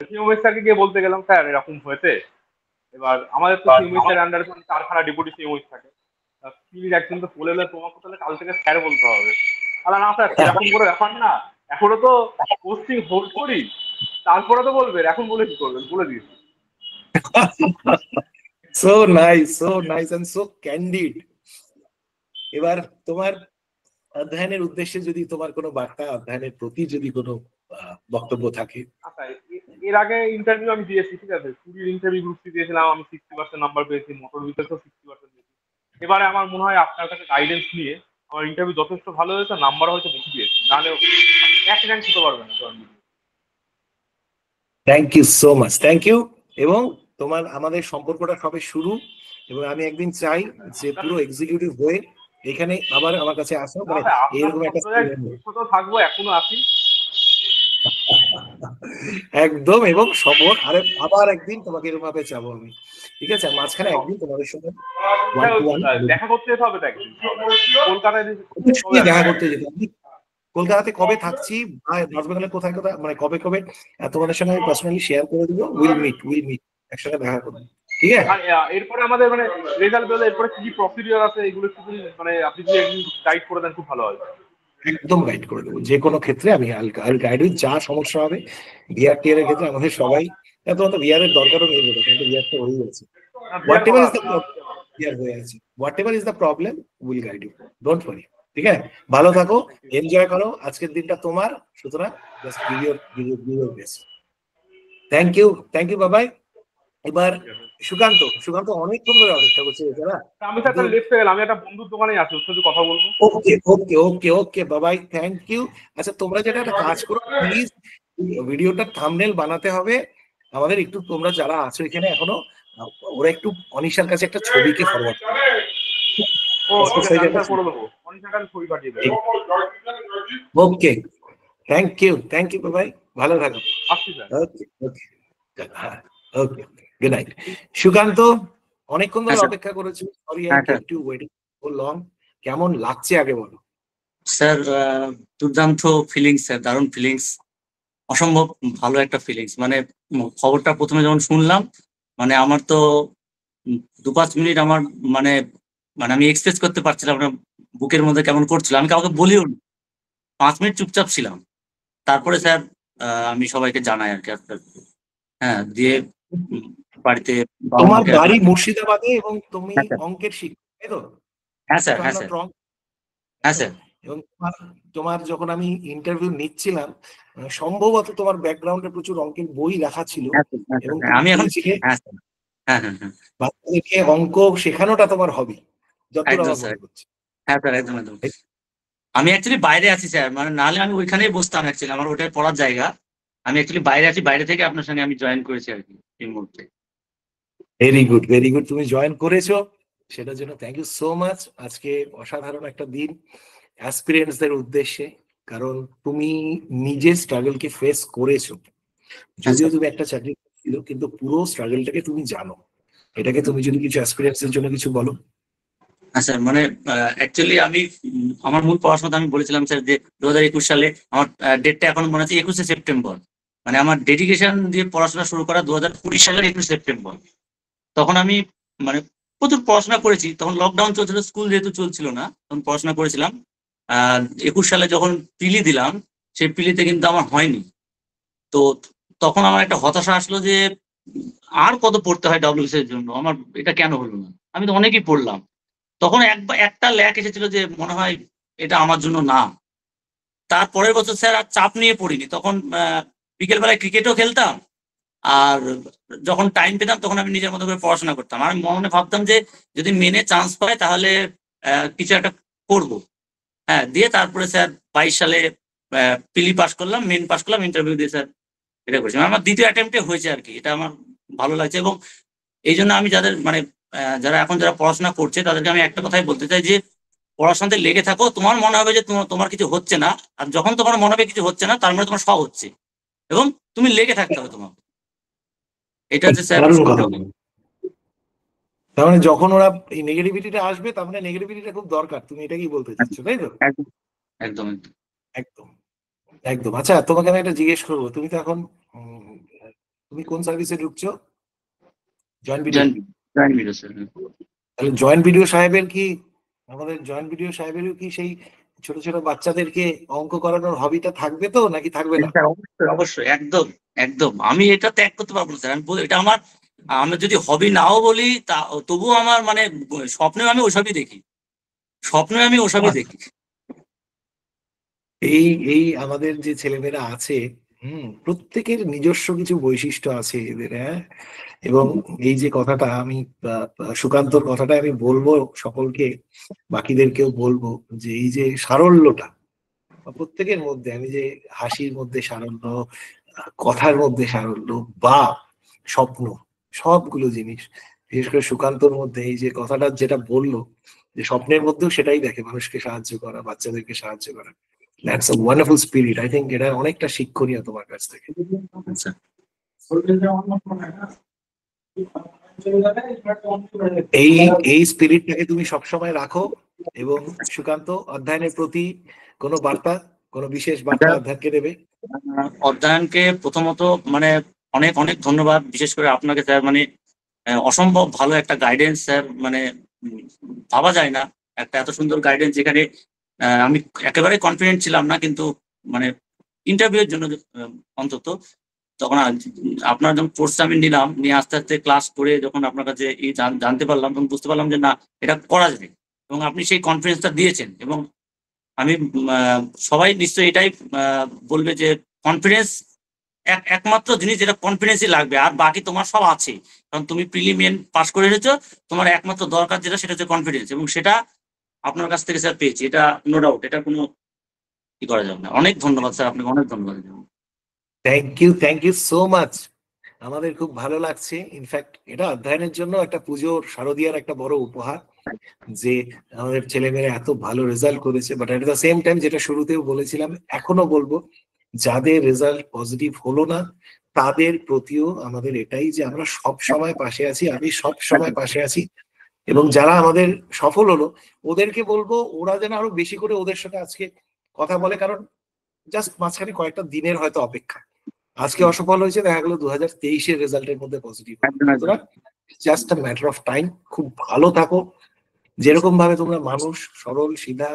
সিএমএস স্যারকে গিয়ে বলতে গেলাম, স্যার এরকম হয়েছে। এবার আমাদের তো সিএমএস এর আন্ডারে 4খানা ডেপুটি সিএমএস থাকে। প্লিজ একজন তো বলে এলে, তোমাকে তাহলে কাল থেকে স্যার বলতে হবে। আরে না স্যার, সেরকম করে ব্যাপার না, এখনো তো পোস্টিং হোল্ড করি, তারপরে তো বলবেন, এখন বলে কি করবেন বলে দিয়েছি। So nice and so candid. এবার তোমার অধ্যয়নের উদ্দেশ্যে যদি তোমার কোনো বার্তা, অধ্যয়নের প্রতি যদি কোনো বক্তব্য থাকে। আচ্ছা, এর আগে ইন্টারভিউ আমি দিয়েছি, ঠিক আছে, কুড়ির ইন্টারভিউ গ্রুপ সি দিয়েছিলাম, আমি 60% নাম্বার পেয়েছি, মোটর ভিতরেও 60% পেয়েছি। এবারে আমার মনে হয় আপনার কাছে গাইডেন্স নিয়ে আমার ইন্টারভিউ যথেষ্ট ভালো হয়েছে, নাম্বার হয়তো বেশি পেয়েছি, নাহলে এক র্যাঙ্ক হতে পারবে না। Thank you so much, thank you. এবং তোমার আমাদের সম্পর্কটা সবে শুরু, এবং আমি একদিন চাই যে পুরো এক্সিকিউটিভ হয়ে এখানে আবার আমার কাছে আসো, মানে আপনার এরকম একটা ভবিষ্যতেও থাকবো, এখনো আছি। একদম, এবং সফর আরে আবার একদিন তোমাকে এরকম ভাবে চাবো আমি, ঠিক আছে? মাঝখানে একদিন তোমাদের সঙ্গে ওয়ান টু ওয়ান দেখা করতে যেতে হবে তো একদিন, কলকাতায় দেখা করতে যেতে। আমি কলকাতাতে কবে থাকছি বা নর্থ বেঙ্গলে কোথায় কোথায়, মানে কবে কবে তোমাদের সঙ্গে আমি পার্সোনালি শেয়ার করে দিব। উইল মিট একসঙ্গে দেখা করবো, ঠিক আছে? এরপরে আমাদের মানে রেজাল্ট বেরোলে এরপরে কি কি প্রসিডিওর আছে, এগুলো একটু মানে আপনি যদি গাইড করে দেন খুব ভালো হয়। একদম গাইড করে দেবো, যে কোনো ক্ষেত্রে আমি গাইড উইথ। যা সমস্যা হবে বিআর টিআর এর ক্ষেত্রে আমাদের সবাই, তোমার তো বিআর এর দরকারও নেই বলে, কিন্তু বিআর তো হয়ে গেছে। Whatever is the BR হয়ে আছে, whatever is the problem will guide you, don't worry. ঠিক আছে, ভালো থাকো, এনজয় করো, আজকের দিনটা তোমার, সুতরাং just give your best. Thank you Babai. এবার সুকান্ত অনেকক্ষণ ধরে অপেক্ষা করছে এছাড়া। আমি স্যার তাহলে লেফট হয়ে গেলাম, আমি একটা বন্ধুর দোকানে আছি, ওর সাথে কথা বলবো। ওকে বাবাই, থ্যাংক ইউ। আচ্ছা, তোমরা যেটা একটা কাজ করো, প্লিজ ভিডিওটা থাম্বনেল বানাতে হবে আমাদের একটু, তোমরা যারা আছো এখানে এখনো, ওরা একটু অনিশার কাছে একটা ছবিকে ফরওয়ার্ড করো। ওকে, থ্যাংক ইউ বাবাই, ভালো থাকো। Okay okay, good night. Sukanta, অনেকক্ষণ ধরে অপেক্ষা করেছি, sorry I kept you waiting for long. কেমন লাগছে আগে বলো। স্যার দুর্দান্ত ফিলিংস স্যার, দারুণ ফিলিংস, অসম্ভব ভালো একটা ফিলিংস। মানে খবরটা প্রথমে যখন শুনলাম, মানে আমার তো 2-5 মিনিট আমার মানে মানে আমি এক্সপ্রেস করতে পারছিলাম না, বুকের মধ্যে কেমন করছিল, আমি কাউকে বলিও 5 মিনিট চুপচাপ ছিলাম। তারপরে স্যার আমি সবাইকে জানাই আর কি, হ্যাঁ, দিয়ে বাড়িতে। তোমার বাড়ি মুর্শিদাবাদে এবং তুমি অঙ্কের শিক্ষক, তাই তো? হ্যাঁ স্যার, হ্যাঁ স্যার, হ্যাঁ স্যার। এবং তোমার যখন আমি ইন্টারভিউ নিচ্ছিলাম, সম্ভবত তোমার ব্যাকগ্রাউন্ডে প্রচুর অঙ্কের বই রাখা ছিল, এবং আমি এখন বাচ্চাদেরকে অঙ্ক শেখানোটা তোমার হবি, যতদূর আমার মনে হচ্ছে। হ্যাঁ স্যার, একদম। আমি অ্যাকচুয়ালি বাইরে আছি স্যার, মানে নাহলে আমি ওইখানেই বসতাম, অ্যাকচুয়ালি আমার ওটাই পড়ার জায়গা। আমি অ্যাকচুয়ালি বাইরে আছি, বাইরে থেকে আপনার সঙ্গে আমি জয়েন করেছি আর কি এই মুহূর্তে। ভেরি গুড, তুমি জয়েন করেছো, সেটার জন্য থ্যাংক ইউ সো মাচ। আজকে অসাধারণ একটা দিন অ্যাসপিরেন্টসদের উদ্দেশ্যে, কারণ তুমি নিজে স্ট্রাগলকে ফেস করেছো। যদিও তুমি একটা চাকরি ছিল, কিন্তু পুরো স্ট্রাগলটাকে তুমি জানো। এটাকে তুমি যদি কিছু অ্যাসপিরেন্টসের জন্য কিছু বলো। হ্যাঁ স্যার, মানে অ্যাকচুয়ালি আমি আমার মূল পড়াশোনাটা আমি বলেছিলাম স্যার যে 2021 সালে, আমার ডেটটা এখন মনে আছে 21শে সেপ্টেম্বর, মানে আমার ডেডিকেশন দিয়ে পড়াশোনা শুরু করা 2020 সালের 21 সেপ্টেম্বর। তখন আমি মানে প্রচুর পড়াশোনা করেছি, তখন লকডাউন চলছিল, স্কুল যেহেতু চলছিল না, তখন পড়াশোনা করেছিলাম। 21 সালে যখন পিলি দিলাম, সেই পিলিতে কিন্তু আমার হয়নি। তো তখন আমার একটা হতাশা আসলো যে আর কত পড়তে হয় ডাব্লিউবিসিএস এর জন্য, আমার এটা কেন হলো না, আমি তো অনেকই পড়লাম। তখন একটা ল্যাক এসেছিল যে মনে হয় এটা আমার জন্য না। তারপরের বছর স্যার আর চাপ নিয়ে পড়িনি, তখন বিকেল বেলায় ক্রিকেটও খেলতাম, আর যখন টাইম পেতাম তখন আমি নিজের মতো করে পড়াশোনা করতাম। আমি মনে ভাবতাম যে যদি মেনে চান্স পাই তাহলে কিছু একটা করব। হ্যাঁ, দিয়ে তারপরে স্যার 22 সালে পিলি পাস করলাম, মেন পাস করলাম, ইন্টারভিউ দিয়ে স্যার এটা করেছি। আমার দ্বিতীয় অ্যাটেম্পটে হয়েছে আর কি, এটা আমার ভালো লাগছে। এবং এই জন্য আমি যাদের মানে যারা পড়াশোনা করছে তাদেরকে আমি একটা কথাই বলতে চাই যে পড়াশোনাতে লেগে থাকো। তোমার মনে হবে যে তোমার কিছু হচ্ছে না, আর যখন তোমার মনে হবে কিছু হচ্ছে না, তার মানে তোমার সব হচ্ছে, এবং তুমি লেগে থাকতে হবে তোমার। এটা হচ্ছে স্যার। দারুণ কথা। তার মানে যখন ওরা এই নেগেটিভিটিটা আসবে, তার মানে নেগেটিভিটিটা খুব দরকার, তুমি এটা কি বলতে চাচ্ছো, তাই তো? একদম একদম একদম একদম। আচ্ছা, তোমাকে আমি একটা জিজ্ঞেস করবো, তুমি তো এখন তুমি কোন সার্ভিসে ঢুকছো? Joint BDO. তাহলে জয়েন্ট বিডিও সাহেবের কি, আমাদের জয়েন্ট বিডিও সাহেবেরও কি সেই ছোট ছোট বাচ্চাদেরকে অঙ্ক করানোর হবিটা থাকবে তো, নাকি থাকবে না? অবশ্যই অবশ্যই, একদম একদম। আমি এটা ত্যাগ করতে পারবো না স্যার। এটা আমার, আমি যদি হবি নাও বলি তা তবুও আমার মানে স্বপ্নেও আমি ওসবই দেখি, দেখি। এই এই আমাদের যে ছেলেমেয়েরা আছে, প্রত্যেকের নিজস্ব কিছু বৈশিষ্ট্য আছে এদের, হ্যাঁ। এবং এই যে কথাটা আমি সুকান্তর কথাটা আমি বলবো সকলকে, বাকিদেরকেও বলবো, যে এই যে সারল্যটা প্রত্যেকের মধ্যে, আমি যে হাসির মধ্যে সারল্য, কথার মধ্যে সারল্য বা স্বপ্ন, সবগুলো জিনিস, বিশেষ করে সুকান্তর মধ্যে এই যে কথাটা যেটা বললো, যে স্বপ্নের মধ্যেও সেটাই দেখে, মানুষকে সাহায্য করা, বাচ্চাদেরকে সাহায্য করা। That's a wonderful spirit. I think এটা অনেকটা শিক্ষণীয় তোমার কাছ থেকে। এই স্পিরিটটাকে তুমি সবসময় রাখো। এবং সুকান্ত, অধ্যয়নের প্রতি কোনো বার্তা, কোনো বিশেষ বার্তা অধ্যয়নকে দেবে? অধ্যয়নকে প্রথমত মানে অনেক অনেক ধন্যবাদ, বিশেষ করে আপনাকে স্যার। মানে অসম্ভব ভালো একটা গাইডেন্স স্যার, মানে ভাবা যায় না একটা এত সুন্দর গাইডেন্স, যেখানে আমি একেবারে কনফিডেন্ট ছিলাম না, কিন্তু মানে ইন্টারভিউর জন্য অন্তত তখন আপনার যখন কোর্সটা আমি নিলাম, নিয়ে আস্তে আস্তে ক্লাস করে যখন আপনার কাছে জানতে পারলাম, তখন বুঝতে পারলাম যে না, এটা করা যায়। এবং আপনি সেই কনফিডেন্সটা দিয়েছেন, এবং আমি সবাই নিশ্চয়ই এটাই বলবে যে কনফিডেন্স একমাত্র জিনিস, যেটা কনফিডেন্সই লাগবে, আর বাকি তোমার সব আছে। কারণ তুমি প্রিলিমিয়াম পাস করে এসেছো, তোমার একমাত্র দরকার যেটা, সেটা হচ্ছে কনফিডেন্স, এবং সেটা আপনার কাছ থেকে স্যার পেয়েছি, এটা নো ডাউট, এটা কোনো কি করা যাবে না। অনেক ধন্যবাদ স্যার, আপনাকে অনেক ধন্যবাদ। Thank you so much. আমাদের খুব ভালো লাগছে। ইনফ্যাক্ট এটা অধ্যয়নের জন্য একটা পুজোর, শারদীয়ার একটা বড় উপহার, যে আমাদের ছেলেমেয়েরা এত ভালো রেজাল্ট করেছে। But at the same time, যেটা শুরুতেও বলেছিলাম, এখনো বলবো, যাদের রেজাল্ট পজিটিভ হলো না তাদের প্রতিও আমাদের এটাই, যে আমরা সব সময় পাশে আছি, আমি সব সময় পাশে আছি। এবং যারা আমাদের সফল হলো, ওদেরকে বলবো ওরা যেন আরো বেশি করে ওদের সাথে আজকে কথা বলে, কারণ জাস্ট মাঝখানে কয়েকটা দিনের হয়তো অপেক্ষা। আজকে অসফল হয়েছে, দেখা গেলো 2023-এর রেজাল্টের মধ্যে positive. Just a matter of time. খুব ভালো থাকো, যেরকম ভাবে তোমরা মানুষ, সরল সিধা,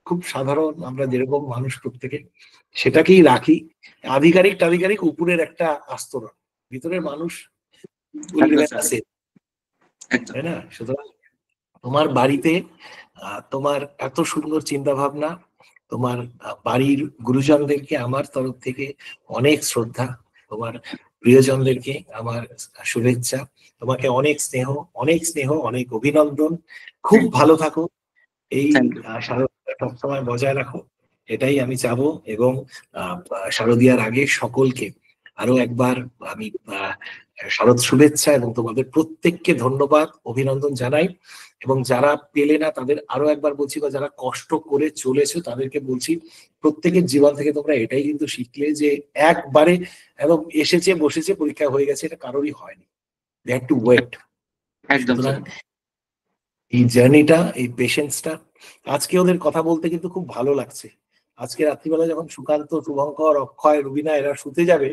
খুব সাধারণ, আমরা যেরকম মানুষ প্রত্যেকে, সেটাকেই রাখি। আধিকারিক উপরের একটা আস্তরণ, ভিতরের মানুষ, তাই না? সুতরাং তোমার বাড়িতে তোমার এত সুন্দর চিন্তা ভাবনা, তোমার বাড়ির গুরুজনদেরকে আমার তরফ থেকে অনেক শ্রদ্ধা, তোমার প্রিয়জনদেরকে আমার শুভেচ্ছা, তোমাকে অনেক স্নেহ, অনেক অভিনন্দন। খুব ভালো থাকো, এই সবসময় বজায় রাখো, এটাই আমি চাবো। এবং শারদীয়ার আগে সকলকে আরো একবার আমি শারদ শুভেচ্ছা এবং তোমাদের প্রত্যেককে ধন্যবাদ অভিনন্দন জানাই। এবং যারা পেলে না তাদের আরো একবার বলছি, বা যারা কষ্ট করে চলেছো তাদেরকে বলছি, প্রত্যেকের জীবন থেকে তোমরা এটাই কিন্তু শিখলে যে একবারে এবং এসেছে বসেছে পরীক্ষা হয়ে গেছে, এটা কারোরই হয়নি। They had to wait. একদম স্যার। এই জার্নিটা, এই পেশেন্সটা, আজকে ওদের কথা বলতে কিন্তু খুব ভালো লাগছে। আজকে রাত্রিবেলা যখন সুকান্ত, শুভঙ্কর, অক্ষয়, রুবিনা এরা শুতে যাবে,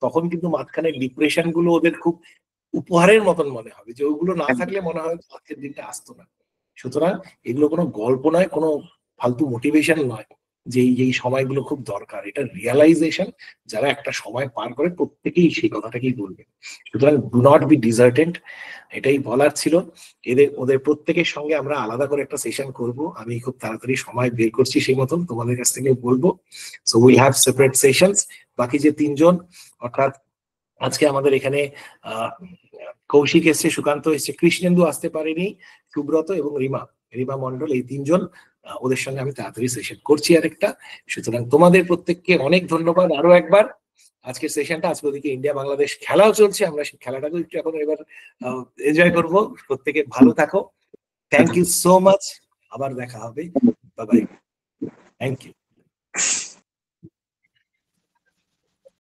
তখন কিন্তু মাঝখানে ডিপ্রেশন গুলো ওদের খুব উপহারের মতন মনে হবে, যে ওগুলো না থাকলে মনে হয় আজকের দিনটা আসতো না। সুতরাং এগুলো কোনো গল্প নয়, কোনো ফালতু মোটিভেশন নয়, যে এই সময়গুলো খুব দরকার, এটা রিয়ালাইজেশন। যারা একটা সময় পার করে প্রত্যেকেই সেই কথাটাকেই বলবে। সুতরাং ডু নট বি ডিজার্টেন্ট, এটাই বলার ছিল। ওদের প্রত্যেকের সঙ্গে আমরা আলাদা করে একটা সেশন করব, আমি খুব তাড়াতাড়ি সময় বের করছি সেই মতন তোমাদের কাছ থেকে বলবো। So will have separate sessions. বাকি যে তিনজন, অর্থাৎ আজকে আমাদের এখানে কৌশিক এসছে, সুকান্ত এসছে, কৃষ্ণেন্দু আসতে পারেনি, সুব্রত এবং রিমা মন্ডল, এই তিনজন, ওদের সঙ্গে আমি তাড়াতাড়ি সেশন করছি আরেকটা। সুতরাং তোমাদের প্রত্যেককে অনেক ধন্যবাদ আরো একবার। আজকের সেশনটা, আজকে ওদিকে ইন্ডিয়া বাংলাদেশ খেলাও চলছে, আমরা সেই খেলাটাকেও একটু এখন এবার এনজয় করবো। প্রত্যেকে ভালো থাকো, থ্যাংক ইউ সো মাচ, আবার দেখা হবে, বাই বাই, থ্যাংক ইউ।